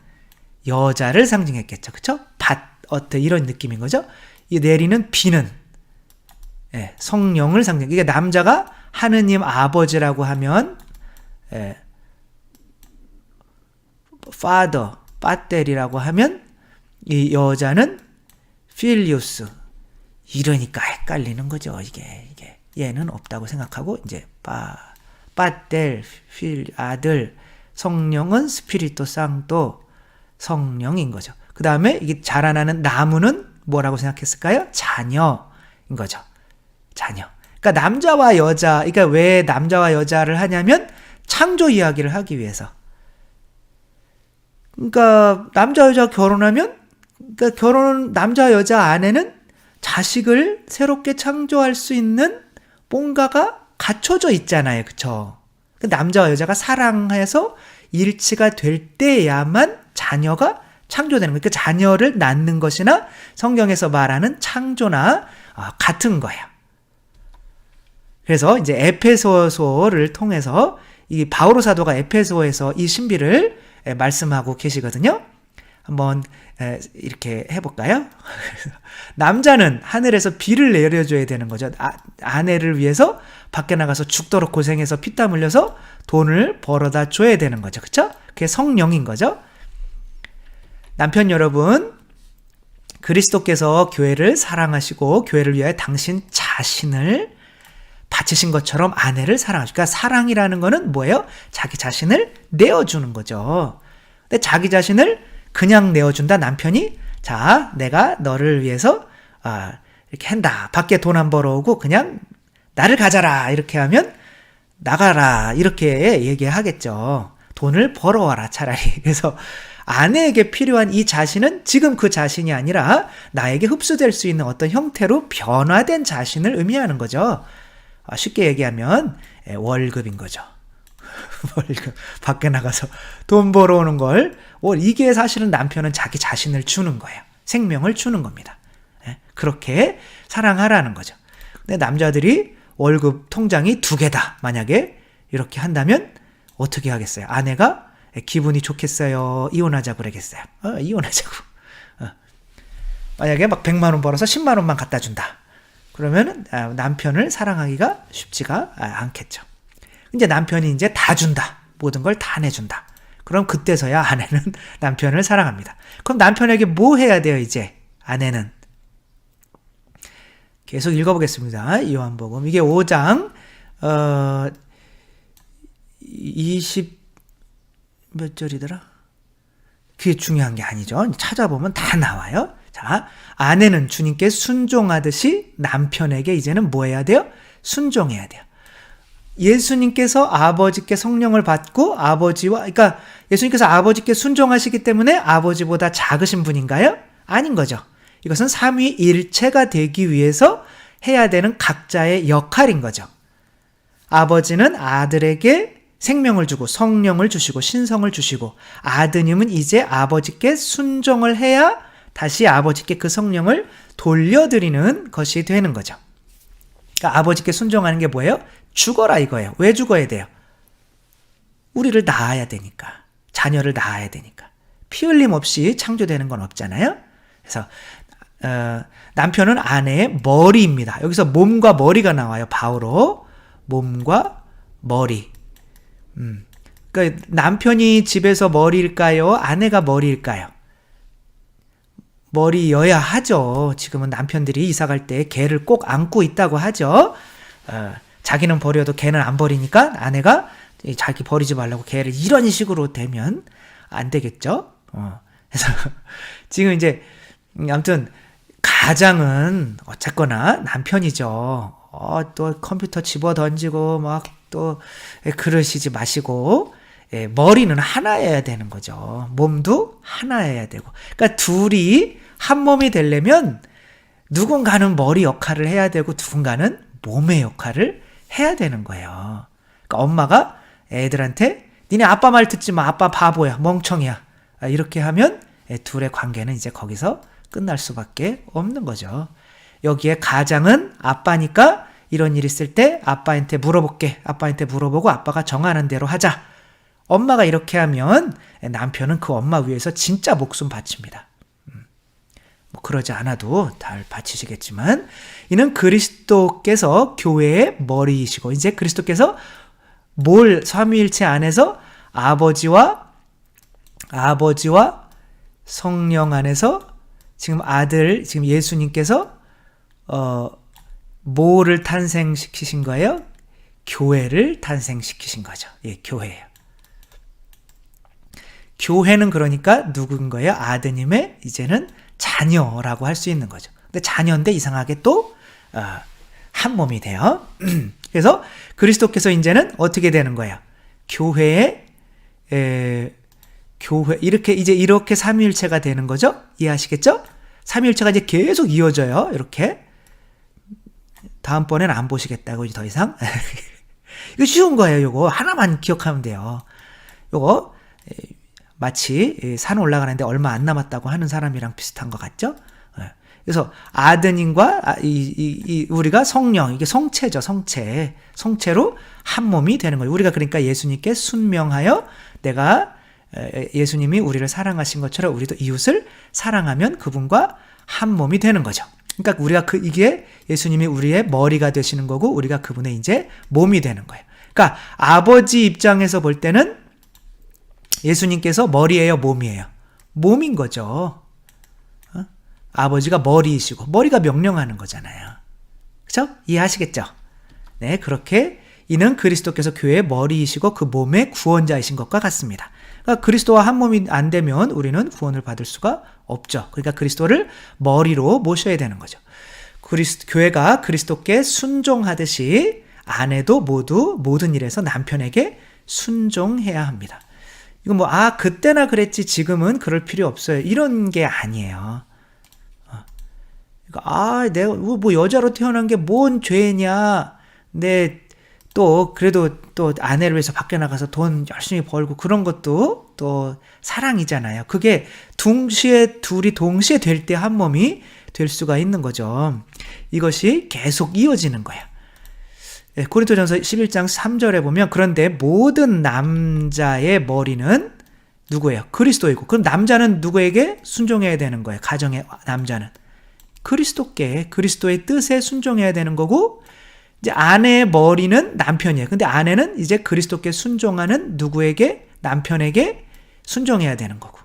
여자를 상징했겠죠. 그쵸? 이런 느낌인 거죠. 이 내리는 비는 성령을 상징. 이게 남자가 하느님 아버지라고 하면 father, 빠텔이라고 하면 이 여자는 필리우스. 이러니까 헷갈리는 거죠. 이게 얘는 없다고 생각하고 이제 빠텔, 아들, 성령은 스피리토 상토 성령인 거죠. 그 다음에 이게 자라나는 나무는 뭐라고 생각했을까요? 자녀인 거죠. 자녀. 그러니까 남자와 여자, 그러니까 왜 남자와 여자를 하냐면 창조 이야기를 하기 위해서. 그러니까 남자 여자 결혼하면 남자 여자 안에는 자식을 새롭게 창조할 수 있는 뭔가가 갖춰져 있잖아요. 그쵸? 남자와 여자가 사랑해서 일치가 될 때야만 자녀가 창조되는 거예요. 그 자녀를 낳는 것이나 성경에서 말하는 창조나 같은 거예요. 그래서 이제 에페소서를 통해서 이 바오로 사도가 에페소에서 이 신비를 말씀하고 계시거든요. 한번 이렇게 해볼까요? 남자는 하늘에서 비를 내려줘야 되는 거죠. 아내를 위해서 밖에 나가서 죽도록 고생해서 피땀 흘려서 돈을 벌어다 줘야 되는 거죠. 그쵸? 그게 성령인 거죠. 남편 여러분, 그리스도께서 교회를 사랑하시고 교회를 위하여 당신 자신을 바치신 것처럼 아내를 사랑하시고, 그러니까 사랑이라는 거는 뭐예요? 자기 자신을 내어주는 거죠. 근데 자기 자신을 그냥 내어준다. 남편이 자, 내가 너를 위해서 이렇게 한다. 밖에 돈 안 벌어오고 그냥 나를 가져라. 이렇게 하면 나가라. 이렇게 얘기하겠죠. 돈을 벌어와라 차라리. 그래서 아내에게 필요한 이 자신은 지금 그 자신이 아니라 나에게 흡수될 수 있는 어떤 형태로 변화된 자신을 의미하는 거죠. 쉽게 얘기하면 월급인 거죠. 월급. 밖에 나가서 돈 벌어오는 걸, 이게 사실은 남편은 자기 자신을 주는 거예요. 생명을 주는 겁니다. 그렇게 사랑하라는 거죠. 근데 남자들이 월급 통장이 2개다. 만약에 이렇게 한다면 어떻게 하겠어요? 아내가 기분이 좋겠어요? 이혼하자고 그러겠어요? 이혼하자고. 만약에 막 100만 원 벌어서 10만 원만 갖다 준다. 그러면 남편을 사랑하기가 쉽지가 않겠죠. 이제 남편이 이제 다 준다. 모든 걸 다 내준다. 그럼 그때서야 아내는 남편을 사랑합니다. 그럼 남편에게 뭐 해야 돼요, 이제? 아내는. 계속 읽어보겠습니다. 요한복음. 이게 5장, 20, 몇 절이더라? 그게 중요한 게 아니죠. 찾아보면 다 나와요. 자, 아내는 주님께 순종하듯이 남편에게 이제는 뭐 해야 돼요? 순종해야 돼요. 예수님께서 아버지께 성령을 받고 그러니까 예수님께서 아버지께 순종하시기 때문에 아버지보다 작으신 분인가요? 아닌 거죠. 이것은 삼위일체가 되기 위해서 해야 되는 각자의 역할인 거죠. 아버지는 아들에게 생명을 주고 성령을 주시고 신성을 주시고, 아드님은 이제 아버지께 순종을 해야 다시 아버지께 그 성령을 돌려드리는 것이 되는 거죠. 그러니까 아버지께 순종하는 게 뭐예요? 죽어라 이거예요. 왜 죽어야 돼요? 우리를 낳아야 되니까. 자녀를 낳아야 되니까. 피 흘림 없이 창조되는 건 없잖아요. 그래서 남편은 아내의 머리입니다. 여기서 몸과 머리가 나와요. 바오로. 몸과 머리. 그러니까 남편이 집에서 머리일까요? 아내가 머리일까요? 머리여야 하죠. 지금은 남편들이 이사 갈 때 개를 꼭 안고 있다고 하죠. 자기는 버려도 개는 안 버리니까 아내가 자기 버리지 말라고 개를 이런 식으로 대면 안 되겠죠. 그래서 지금 이제 아무튼 가장은 어쨌거나 남편이죠. 또 컴퓨터 집어 던지고 막 또 그러시지 마시고, 머리는 하나여야 되는 거죠. 몸도 하나여야 되고. 그러니까 둘이 한 몸이 되려면 누군가는 머리 역할을 해야 되고 누군가는 몸의 역할을 해야 되는 거예요. 그러니까 엄마가 애들한테 니네 아빠 말 듣지 마. 아빠 바보야. 멍청이야. 이렇게 하면 둘의 관계는 이제 거기서 끝날 수밖에 없는 거죠. 여기에 가장은 아빠니까 이런 일 있을 때 아빠한테 물어볼게. 아빠한테 물어보고 아빠가 정하는 대로 하자. 엄마가 이렇게 하면 남편은 그 엄마 위해서 진짜 목숨 바칩니다. 뭐 그러지 않아도 잘 바치시겠지만, 이는 그리스도께서 교회의 머리이시고, 이제 그리스도께서 삼위일체 안에서 아버지와 성령 안에서 지금 지금 예수님께서 뭐를 탄생시키신 거예요? 교회를 탄생시키신 거죠. 교회예요. 교회는 그러니까 누군 거예요? 아드님의 이제는 자녀라고 할 수 있는 거죠. 근데 자녀인데 이상하게 또 한 몸이 돼요. 그래서 그리스도께서 이제는 어떻게 되는 거예요? 교회 이렇게 삼위일체가 되는 거죠. 이해하시겠죠? 삼위일체가 이제 계속 이어져요. 이렇게. 다음번에는 안 보시겠다고 더 이상. 이거 쉬운 거예요. 요거 하나만 기억하면 돼요. 요거 마치 산 올라가는데 얼마 안 남았다고 하는 사람이랑 비슷한 것 같죠? 그래서 아드님과 우리가 성령, 이게 성체죠. 성체로 한 몸이 되는 거예요. 우리가 그러니까 예수님께 순명하여 내가 예수님이 우리를 사랑하신 것처럼 우리도 이웃을 사랑하면 그분과 한 몸이 되는 거죠. 그러니까 우리가 이게 예수님이 우리의 머리가 되시는 거고 우리가 그분의 이제 몸이 되는 거예요. 그러니까 아버지 입장에서 볼 때는 예수님께서 머리예요, 몸이에요? 몸인 거죠. 아버지가 머리이시고 머리가 명령하는 거잖아요. 그렇죠? 이해하시겠죠? 네, 그렇게 이는 그리스도께서 교회의 머리이시고 그 몸의 구원자이신 것과 같습니다. 그러니까 그리스도와 한 몸이 안 되면 우리는 구원을 받을 수가 없죠. 그러니까 그리스도를 머리로 모셔야 되는 거죠. 교회가 그리스도께 순종하듯이 아내도 모두 모든 일에서 남편에게 순종해야 합니다. 이건 그때나 그랬지 지금은 그럴 필요 없어요. 이런 게 아니에요. 내가 여자로 태어난 게 뭔 죄냐? 내 또 그래도 또 아내를 위해서 밖에 나가서 돈 열심히 벌고 그런 것도 또 사랑이잖아요. 그게 둘이 동시에 될 때 한 몸이 될 수가 있는 거죠. 이것이 계속 이어지는 거예요. 고린도전서 11장 3절에 보면 그런데 모든 남자의 머리는 누구예요? 그리스도이고, 그럼 남자는 누구에게 순종해야 되는 거예요? 가정의 남자는 그리스도께, 그리스도의 뜻에 순종해야 되는 거고, 이제 아내의 머리는 남편이에요. 근데 아내는 이제 그리스도께 순종하는 누구에게? 남편에게 순종해야 되는 거고.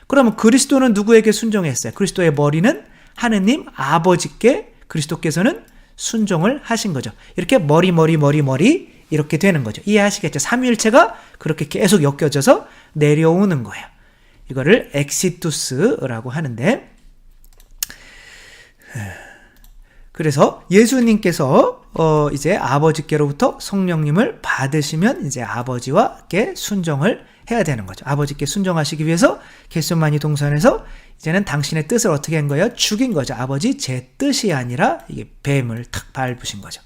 그러면 그리스도는 누구에게 순종했어요? 그리스도의 머리는 하느님 아버지께 그리스도께서는 순종을 하신 거죠. 이렇게 머리 이렇게 되는 거죠. 이해하시겠죠? 삼위일체가 그렇게 계속 엮여져서 내려오는 거예요. 이거를 엑시투스라고 하는데, 그래서 예수님께서 이제 아버지께로부터 성령님을 받으시면 이제 아버지와께 순종을 해야 되는 거죠. 아버지께 순종하시기 위해서 겟세마니 동산에서 이제는 당신의 뜻을 어떻게 한 거예요? 죽인 거죠. 아버지 제 뜻이 아니라, 이게 뱀을 탁 밟으신 거죠.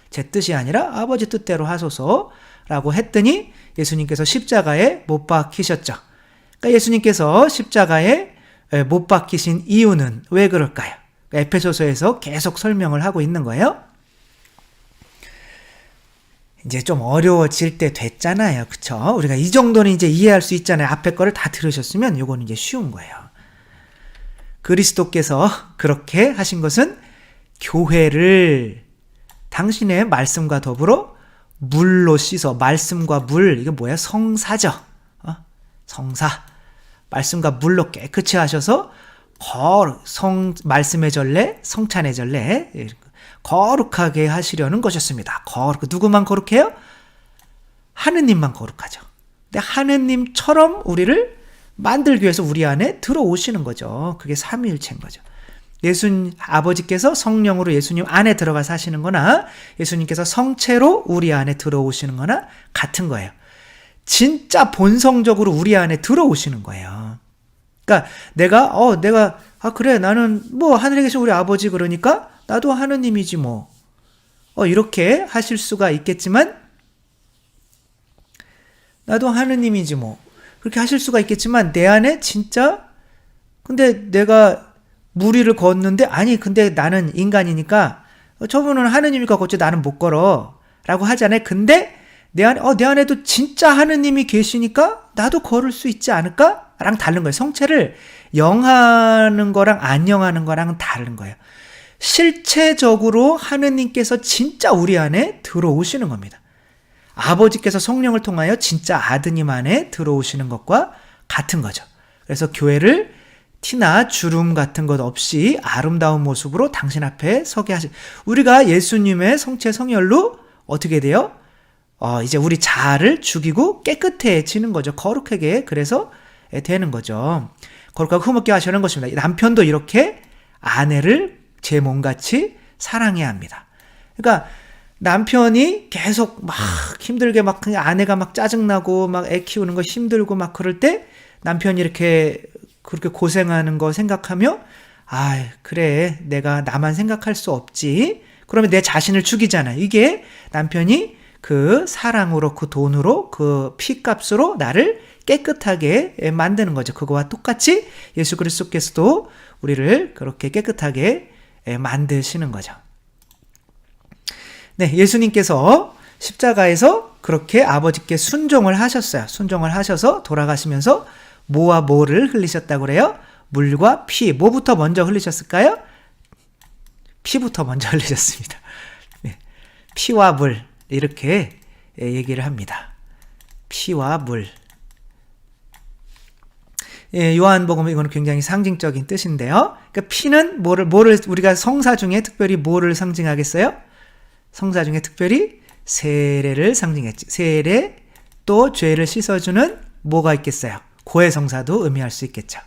제 뜻이 아니라 아버지 뜻대로 하소서라고 했더니 예수님께서 십자가에 못 박히셨죠. 그러니까 예수님께서 십자가에 못 박히신 이유는 왜 그럴까요? 에페소서에서 계속 설명을 하고 있는 거예요. 이제 좀 어려워질 때 됐잖아요. 그쵸? 우리가 이 정도는 이제 이해할 수 있잖아요. 앞에 거를 다 들으셨으면 요거는 이제 쉬운 거예요. 그리스도께서 그렇게 하신 것은 교회를 당신의 말씀과 더불어 물로 씻어, 말씀과 물, 이게 뭐야? 성사죠. 성사. 말씀과 물로 깨끗이 하셔서 말씀의 전례, 성찬의 전례, 거룩하게 하시려는 것이었습니다. 누구만 거룩해요? 하느님만 거룩하죠. 근데 하느님처럼 우리를 만들기 위해서 우리 안에 들어오시는 거죠. 그게 삼위일체인 거죠. 아버지께서 성령으로 예수님 안에 들어가 사시는 거나 예수님께서 성체로 우리 안에 들어오시는 거나 같은 거예요. 진짜 본성적으로 우리 안에 들어오시는 거예요. 그러니까 내가 그래, 나는 뭐 하늘에 계신 우리 아버지 그러니까 나도 하느님이지 뭐. 이렇게 하실 수가 있겠지만, 나도 하느님이지 뭐. 그렇게 하실 수가 있겠지만, 내 안에 진짜, 근데 내가 무리를 걷는데, 아니, 근데 나는 인간이니까, 저분은 하느님이니까 걷지 나는 못 걸어. 라고 하잖아요. 근데, 내 안에도 진짜 하느님이 계시니까, 나도 걸을 수 있지 않을까? 랑 다른 거예요. 성체를 영하는 거랑 안 영하는 거랑은 다른 거예요. 실체적으로 하느님께서 진짜 우리 안에 들어오시는 겁니다. 아버지께서 성령을 통하여 진짜 아드님 안에 들어오시는 것과 같은 거죠. 그래서 교회를 티나 주름 같은 것 없이 아름다운 모습으로 당신 앞에 서게 우리가 예수님의 성체 성혈로 어떻게 돼요? 이제 우리 자아를 죽이고 깨끗해지는 거죠. 거룩하게. 그래서 되는 거죠. 거룩하고 흠없게 하시는 것입니다. 남편도 이렇게 아내를 제 몸같이 사랑해야 합니다. 그러니까 남편이 계속 막 힘들게 막 아내가 막 짜증나고 막 애 키우는 거 힘들고 막 그럴 때 남편이 이렇게 그렇게 고생하는 거 생각하며 그래, 내가 나만 생각할 수 없지. 그러면 내 자신을 죽이잖아요. 이게 남편이 그 사랑으로, 그 돈으로, 그 피값으로 나를 깨끗하게 만드는 거죠. 그거와 똑같이 예수 그리스도께서도 우리를 그렇게 깨끗하게 만드시는 거죠. 네, 예수님께서 십자가에서 그렇게 아버지께 순종을 하셨어요. 순종을 하셔서 돌아가시면서 뭐와 뭐를 흘리셨다고 그래요? 물과 피. 뭐부터 먼저 흘리셨을까요? 피부터 먼저 흘리셨습니다. 네, 피와 물 이렇게 얘기를 합니다. 피와 물. 요한복음 이거는 굉장히 상징적인 뜻인데요. 그러니까 피는 뭐를 우리가 성사 중에 특별히 뭐를 상징하겠어요? 성사 중에 특별히 세례를 상징했지. 세례, 또 죄를 씻어주는 뭐가 있겠어요? 고해성사도 의미할 수 있겠죠.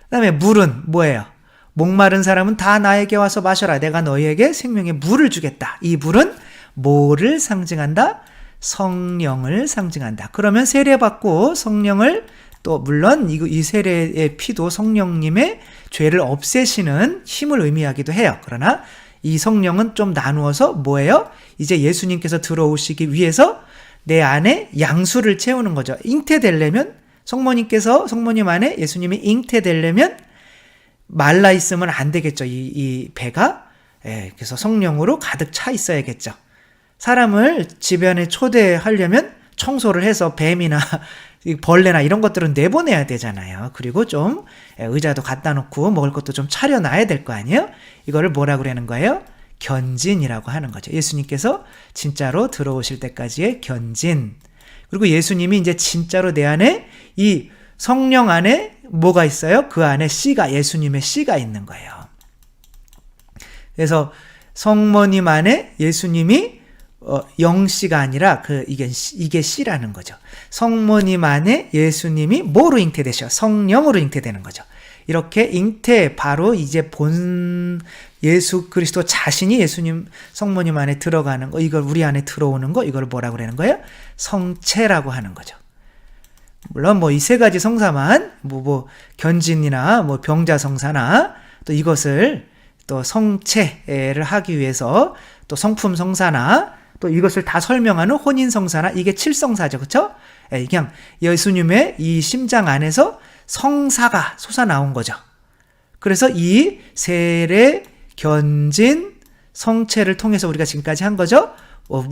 그 다음에 물은 뭐예요? 목마른 사람은 다 나에게 와서 마셔라. 내가 너희에게 생명의 물을 주겠다. 이 물은 뭐를 상징한다? 성령을 상징한다. 그러면 세례받고 성령을 또 물론 이 세례의 피도 성령님의 죄를 없애시는 힘을 의미하기도 해요. 그러나 이 성령은 좀 나누어서 뭐예요? 이제 예수님께서 들어오시기 위해서 내 안에 양수를 채우는 거죠. 잉태되려면 성모님 안에 예수님이 잉태되려면 말라 있으면 안 되겠죠. 이 배가. 그래서 성령으로 가득 차 있어야겠죠. 사람을 집 안에 초대하려면 청소를 해서 뱀이나 벌레나 이런 것들은 내보내야 되잖아요. 그리고 좀 의자도 갖다 놓고 먹을 것도 좀 차려놔야 될 거 아니에요? 이거를 뭐라 그러는 거예요? 견진이라고 하는 거죠. 예수님께서 진짜로 들어오실 때까지의 견진. 그리고 예수님이 이제 진짜로 내 안에 이 성령 안에 뭐가 있어요? 그 안에 씨가, 예수님의 씨가 있는 거예요. 그래서 성모님 안에 예수님이 영씨가 아니라 이게 씨라는 거죠. 성모님 안에 예수님이 뭐로 잉태되셔? 성령으로 잉태되는 거죠. 이렇게 잉태, 바로 이제 본 예수 그리스도 자신이 예수님 성모님 안에 들어가는 거, 이걸 우리 안에 들어오는 거, 이걸 뭐라고 그러는 거예요? 성체라고 하는 거죠. 물론 이 세 가지 성사만 견진이나 병자성사나 또 이것을 또 성체를 하기 위해서 또 성품 성사나 또 이것을 다 설명하는 혼인 성사나 이게 칠성사죠. 그렇죠? 그냥 예수님의 이 심장 안에서 성사가 솟아나온 거죠. 그래서 이 세례, 견진, 성체를 통해서 우리가 지금까지 한 거죠.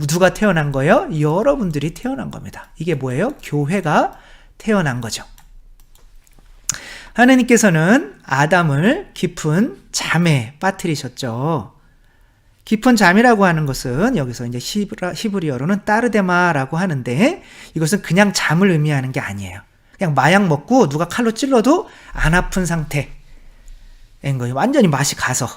누가 태어난 거예요? 여러분들이 태어난 겁니다. 이게 뭐예요? 교회가 태어난 거죠. 하느님께서는 아담을 깊은 잠에 빠뜨리셨죠. 깊은 잠이라고 하는 것은 여기서 이제 히브리어로는 따르데마라고 하는데 이것은 그냥 잠을 의미하는 게 아니에요. 그냥 마약 먹고 누가 칼로 찔러도 안 아픈 상태인 거예요. 완전히 맛이 가서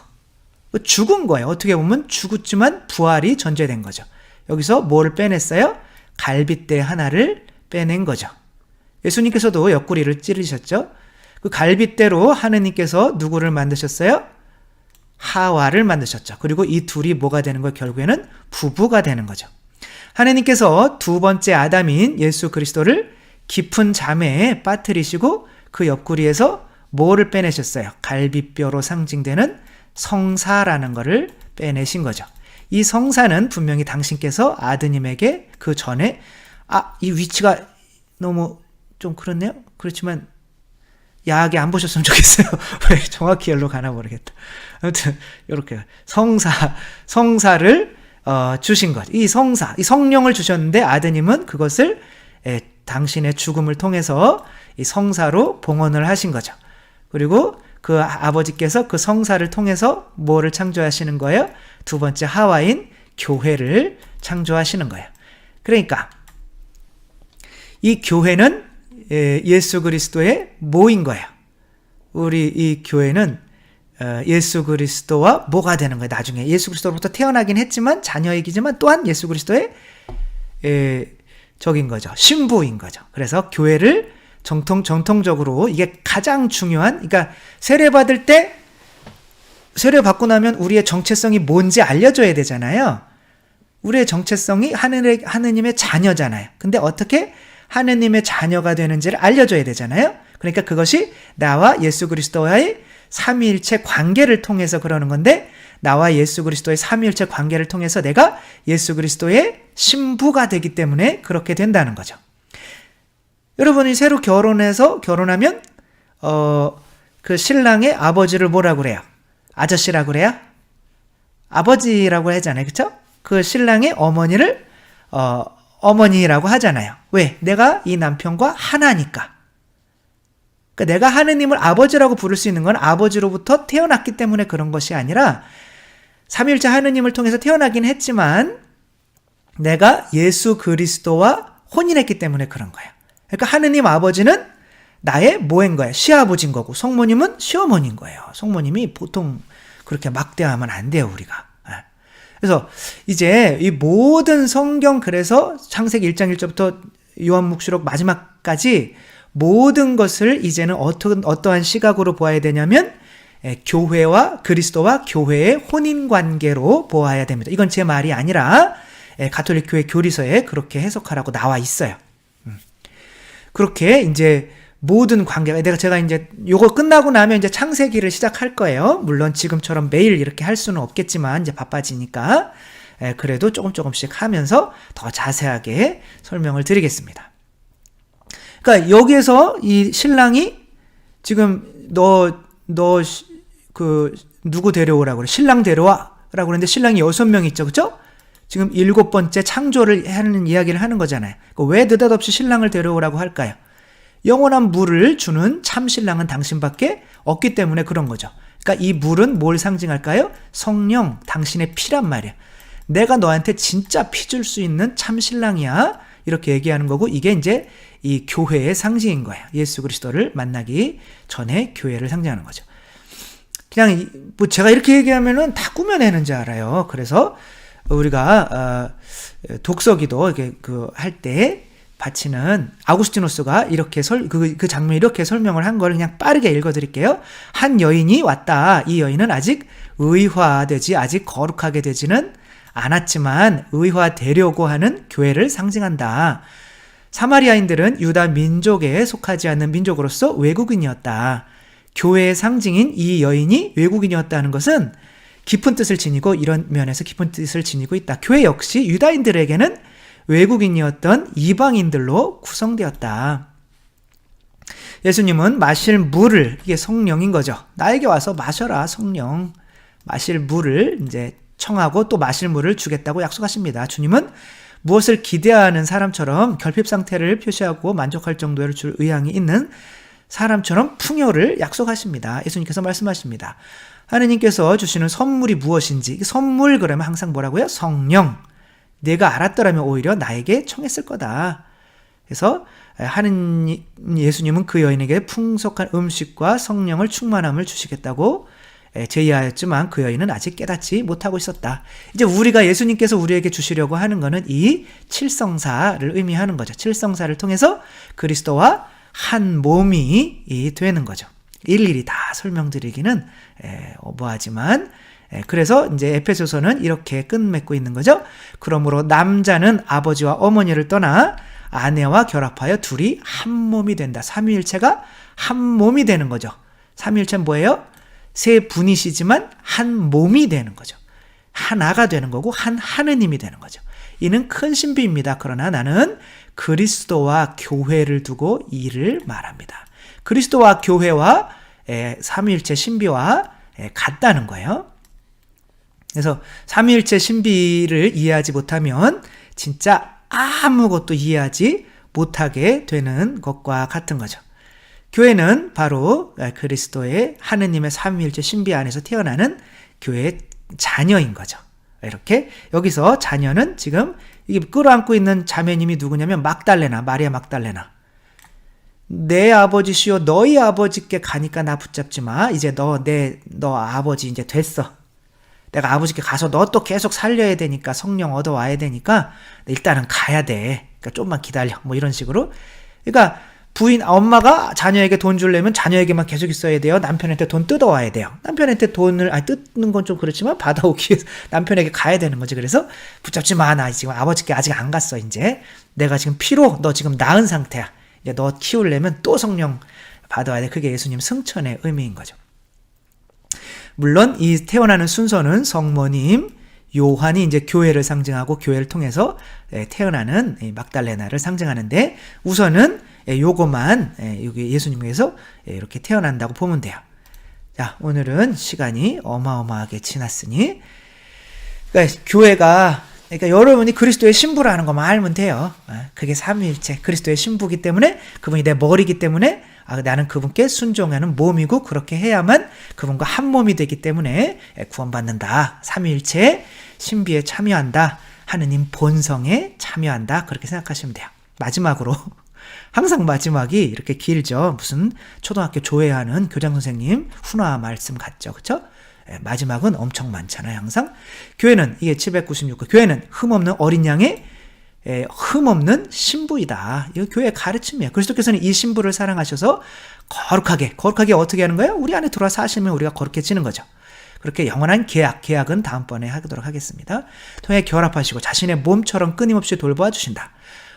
죽은 거예요. 어떻게 보면 죽었지만 부활이 전제된 거죠. 여기서 뭐를 빼냈어요? 갈빗대 하나를 빼낸 거죠. 예수님께서도 옆구리를 찌르셨죠. 그 갈빗대로 하느님께서 누구를 만드셨어요? 하와를 만드셨죠. 그리고 이 둘이 뭐가 되는 거예요? 결국에는 부부가 되는 거죠. 하느님께서 두 번째 아담인 예수 그리스도를 깊은 잠에 빠뜨리시고 그 옆구리에서 뭐를 빼내셨어요? 갈빗뼈로 상징되는 성사라는 것을 빼내신 거죠. 이 성사는 분명히 당신께서 아드님에게 그 전에 이 위치가 너무 좀 그렇네요. 그렇지만 야하게 안 보셨으면 좋겠어요. 왜 정확히 여기로 가나 모르겠다. 아무튼 이렇게 성사를 주신 것. 이 성사, 이 성령을 주셨는데 아드님은 그것을 당신의 죽음을 통해서 이 성사로 봉헌을 하신 거죠. 그리고 그 아버지께서 그 성사를 통해서 뭐를 창조하시는 거예요? 두 번째 하와인 교회를 창조하시는 거예요. 그러니까 이 교회는 예수 그리스도의 모인 거예요. 우리 이 교회는 예수 그리스도와 뭐가 되는 거예요? 나중에 예수 그리스도로부터 태어나긴 했지만 자녀이기지만 또한 예수 그리스도의 적인 거죠. 신부인 거죠. 그래서 교회를 정통적으로 이게 가장 중요한, 그러니까 세례 받을 때 세례 받고 나면 우리의 정체성이 뭔지 알려줘야 되잖아요. 우리의 정체성이 하느님의 자녀잖아요. 근데 어떻게 하느님의 자녀가 되는지를 알려줘야 되잖아요. 그러니까 그것이 나와 예수 그리스도와의 삼위일체 관계를 통해서 그러는 건데, 나와 예수 그리스도의 삼위일체 관계를 통해서 내가 예수 그리스도의 신부가 되기 때문에 그렇게 된다는 거죠. 여러분이 새로 결혼하면 그 신랑의 아버지를 뭐라고 그래요? 아저씨라고 그래요? 아버지라고 하잖아요. 그렇죠? 그 신랑의 어머니를 어머니라고 하잖아요. 왜? 내가 이 남편과 하나니까. 그러니까 내가 하느님을 아버지라고 부를 수 있는 건 아버지로부터 태어났기 때문에 그런 것이 아니라 삼위일체 하느님을 통해서 태어나긴 했지만 내가 예수 그리스도와 혼인했기 때문에 그런 거예요. 그러니까 하느님 아버지는 나의 뭐인 거예요? 시아버지인 거고, 성모님은 시어머니인 거예요. 성모님이 보통 그렇게 막대하면 안 돼요, 우리가. 그래서 이제 이 모든 성경, 그래서 창세기 1장 1절부터 요한묵시록 마지막까지 모든 것을 이제는 어떠한 시각으로 보아야 되냐면 교회와 그리스도와 교회의 혼인관계로 보아야 됩니다. 이건 제 말이 아니라 가톨릭 교회 교리서에 그렇게 해석하라고 나와 있어요. 그렇게 이제 모든 관계가 제가 이제 요거 끝나고 나면 이제 창세기를 시작할 거예요. 물론 지금처럼 매일 이렇게 할 수는 없겠지만 이제 바빠지니까 그래도 조금씩 하면서 더 자세하게 설명을 드리겠습니다. 그러니까 여기에서 이 신랑이 지금 누구 데려오라고 그래? 신랑 데려와라고 그러는데 신랑이 6명 있죠, 그렇죠? 지금 7번째 창조를 하는 이야기를 하는 거잖아요. 왜 느닷없이 신랑을 데려오라고 할까요? 영원한 물을 주는 참 신랑은 당신밖에 없기 때문에 그런 거죠. 그러니까 이 물은 뭘 상징할까요? 성령, 당신의 피란 말이야. 내가 너한테 진짜 피 줄 수 있는 참 신랑이야. 이렇게 얘기하는 거고, 이게 이제 이 교회의 상징인 거예요. 예수 그리스도를 만나기 전에 교회를 상징하는 거죠. 그냥 뭐 제가 이렇게 얘기하면은 다 꾸며내는 줄 알아요. 그래서 우리가 독서기도 이렇게 할 때 바치는 아구스티노스가 이렇게 그 장면 이렇게 설명을 한 걸 그냥 빠르게 읽어드릴게요. 한 여인이 왔다. 이 여인은 아직 의화되지, 아직 거룩하게 되지는 않았지만 의화되려고 하는 교회를 상징한다. 사마리아인들은 유다 민족에 속하지 않는 민족으로서 외국인이었다. 교회의 상징인 이 여인이 외국인이었다는 것은 깊은 뜻을 지니고, 이런 면에서 깊은 뜻을 지니고 있다. 교회 역시 유다인들에게는 외국인이었던 이방인들로 구성되었다. 예수님은 마실 물을, 이게 성령인 거죠. 나에게 와서 마셔라, 성령. 마실 물을 이제 청하고 또 마실 물을 주겠다고 약속하십니다. 주님은 무엇을 기대하는 사람처럼 결핍 상태를 표시하고 만족할 정도를 줄 의향이 있는 사람처럼 풍요를 약속하십니다. 예수님께서 말씀하십니다. 하느님께서 주시는 선물이 무엇인지, 선물 그러면 항상 뭐라고요? 성령. 내가 알았더라면 오히려 나에게 청했을 거다. 그래서 예수님은 그 여인에게 풍성한 음식과 성령을 충만함을 주시겠다고 제의하였지만 그 여인은 아직 깨닫지 못하고 있었다. 이제 우리가 예수님께서 우리에게 주시려고 하는 것은 이 칠성사를 의미하는 거죠. 칠성사를 통해서 그리스도와 한 몸이 되는 거죠. 일일이 다 설명드리기는 뭐하지만, 그래서 이제 에페소서는 이렇게 끝맺고 있는 거죠. 그러므로 남자는 아버지와 어머니를 떠나 아내와 결합하여 둘이 한 몸이 된다. 삼위일체가 한 몸이 되는 거죠. 삼위일체는 뭐예요? 세 분이시지만 한 몸이 되는 거죠. 하나가 되는 거고 한 하느님이 되는 거죠. 이는 큰 신비입니다. 그러나 나는 그리스도와 교회를 두고 이를 말합니다. 그리스도와 교회와 삼위일체 신비와 같다는 거예요. 그래서 삼위일체 신비를 이해하지 못하면 진짜 아무것도 이해하지 못하게 되는 것과 같은 거죠. 교회는 바로 그리스도의 하느님의 삼위일체 신비 안에서 태어나는 교회의 자녀인 거죠. 이렇게 여기서 자녀는 지금 이게 끌어안고 있는 자매님이 누구냐면 막달레나, 마리아 막달레나. 내 아버지시여 너희 아버지께 가니까 나 붙잡지 마. 이제 너 아버지 이제 됐어. 내가 아버지께 가서 너 또 계속 살려야 되니까, 성령 얻어와야 되니까 일단은 가야 돼. 그러니까 좀만 기다려. 뭐 이런 식으로. 그러니까 엄마가 자녀에게 돈 주려면 자녀에게만 계속 있어야 돼요. 남편한테 돈 뜯어와야 돼요. 남편한테 돈을, 뜯는 건 좀 그렇지만 받아오기 위해서 남편에게 가야 되는 거지. 그래서 붙잡지 마. 나 지금 아버지께 아직 안 갔어. 이제 내가 지금 너 지금 나은 상태야. 이제 너 키우려면 또 성령 받아와야 돼. 그게 예수님 승천의 의미인 거죠. 물론 이 태어나는 순서는 성모님 요한이 이제 교회를 상징하고 교회를 통해서 태어나는 막달레나를 상징하는데, 우선은 요거만 여기 예수님께서 이렇게 태어난다고 보면 돼요. 자, 오늘은 시간이 어마어마하게 지났으니, 그러니까 교회가, 그러니까 여러분이 그리스도의 신부라는 것만 알면 돼요. 그게 삼위일체 그리스도의 신부이기 때문에, 그분이 내 머리이기 때문에 나는 그분께 순종하는 몸이고, 그렇게 해야만 그분과 한 몸이 되기 때문에 구원받는다. 삼위일체의 신비에 참여한다. 하느님 본성에 참여한다. 그렇게 생각하시면 돼요. 마지막으로 항상 마지막이 이렇게 길죠. 무슨 초등학교 조회하는 교장선생님 훈화 말씀 같죠. 그렇죠? 마지막은 엄청 많잖아요. 항상 교회는, 이게 796거, 교회는 흠없는 어린 양의 흠없는 신부이다. 이거 교회의 가르침이에요. 그리스도께서는 이 신부를 사랑하셔서 거룩하게 어떻게 하는 거예요? 우리 안에 들어와 사시면 우리가 거룩해지는 거죠. 그렇게 영원한 계약은 다음번에 하도록 하겠습니다. 통해 결합하시고 자신의 몸처럼 끊임없이 돌보아 주신다.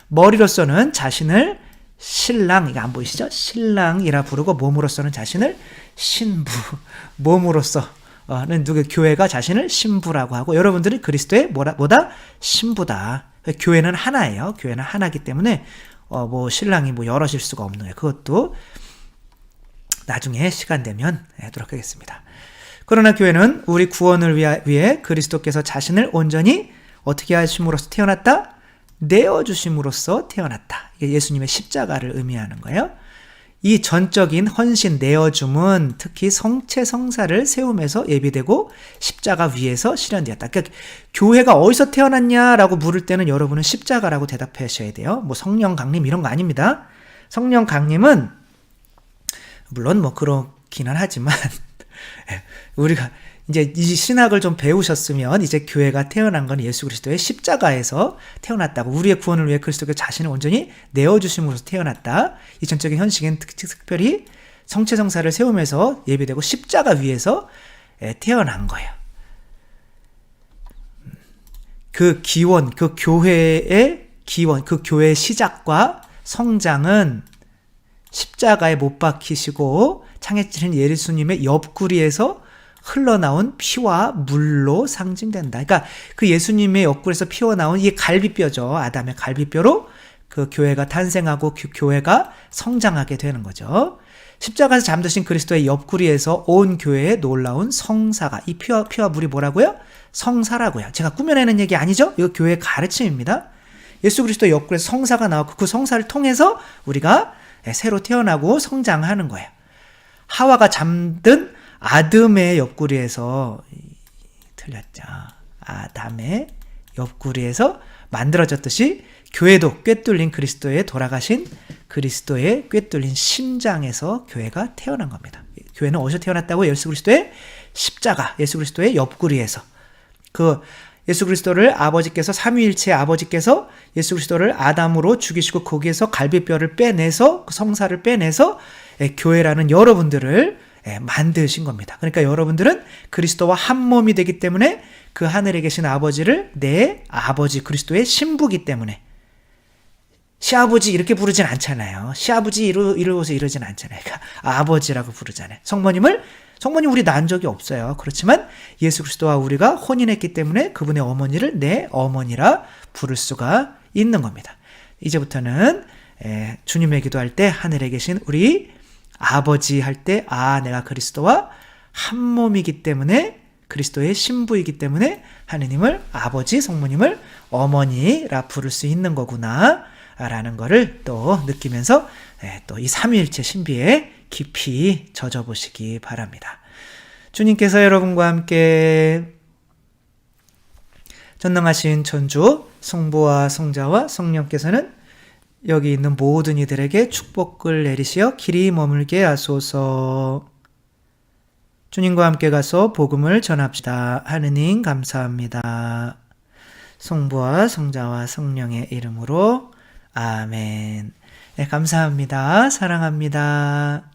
머리로서는 자신을 신랑, 이거 안 보이시죠? 신랑이라 부르고 몸으로서는 자신을 신부, 몸으로서는 교회가 자신을 신부라고 하고 여러분들은 그리스도의 뭐다? 신부다. 교회는 하나예요. 교회는 하나이기 때문에 뭐 신랑이 뭐 여럿일 수가 없는 거예요. 그것도 나중에 시간 되면 하도록 하겠습니다. 그러나 교회는 우리 구원을 위해 그리스도께서 자신을 온전히 어떻게 하심으로써 태어났다? 내어주심으로써 태어났다. 이게 예수님의 십자가를 의미하는 거예요. 이 전적인 헌신 내어줌은 특히 성체 성사를 세움에서 예비되고 십자가 위에서 실현되었다. 그러니까 교회가 어디서 태어났냐라고 물을 때는 여러분은 십자가라고 대답하셔야 돼요. 뭐 성령 강림 이런 거 아닙니다. 성령 강림은 물론 뭐 그렇기는 하지만 우리가 이제 이 신학을 좀 배우셨으면 이제 교회가 태어난 건 예수 그리스도의 십자가에서 태어났다고, 우리의 구원을 위해 그리스도께서 자신을 온전히 내어주심으로써 태어났다. 이 전적인 현식은 특별히 성체성사를 세우면서 예비되고 십자가 위에서 태어난 거예요. 그 기원, 그 교회의 기원, 그 교회의 시작과 성장은 십자가에 못 박히시고 창해지신 예수님의 옆구리에서 흘러나온 피와 물로 상징된다. 그러니까 그 예수님의 옆구리에서 피어나온 이 갈비뼈죠. 아담의 갈비뼈로 그 교회가 탄생하고 그 교회가 성장하게 되는 거죠. 십자가에서 잠드신 그리스도의 옆구리에서 온 교회에 놀라운 성사가, 이 피와 물이 뭐라고요? 성사라고요. 제가 꾸며내는 얘기 아니죠? 이거 교회의 가르침입니다. 예수 그리스도의 옆구리에서 성사가 나오고 그 성사를 통해서 우리가 새로 태어나고 성장하는 거예요. 하와가 잠든 아담의 옆구리에서 틀렸죠. 아담의 옆구리에서 만들어졌듯이 교회도 꿰뚫린 그리스도의 돌아가신 그리스도의 꿰뚫린 심장에서 교회가 태어난 겁니다. 교회는 어디서 태어났다고? 예수 그리스도의 십자가, 예수 그리스도의 옆구리에서. 그 예수 그리스도를 아버지께서, 삼위일체 아버지께서 예수 그리스도를 아담으로 죽이시고 거기에서 갈비뼈를 빼내서, 그 성사를 빼내서 교회라는 여러분들을 만드신 겁니다. 그러니까 여러분들은 그리스도와 한 몸이 되기 때문에 그 하늘에 계신 아버지를 내 아버지 그리스도의 신부기 때문에, 시아버지 이렇게 부르진 않잖아요. 시아버지 이러고서 이러진 않잖아요. 그러니까 아버지라고 부르잖아요. 성모님 우리 난 적이 없어요. 그렇지만 예수 그리스도와 우리가 혼인했기 때문에 그분의 어머니를 내 어머니라 부를 수가 있는 겁니다. 이제부터는 주님의 기도할 때 하늘에 계신 우리 아버지 할 때, 내가 그리스도와 한 몸이기 때문에, 그리스도의 신부이기 때문에 하느님을 아버지, 성모님을 어머니라 부를 수 있는 거구나 라는 거를 또 느끼면서 또 이 삼위일체 신비에 깊이 젖어보시기 바랍니다. 주님께서 여러분과 함께 전능하신 천주 성부와 성자와 성령께서는 여기 있는 모든 이들에게 축복을 내리시어 길이 머물게 하소서. 주님과 함께 가서 복음을 전합시다. 하느님 감사합니다. 성부와 성자와 성령의 이름으로 아멘. 감사합니다. 사랑합니다.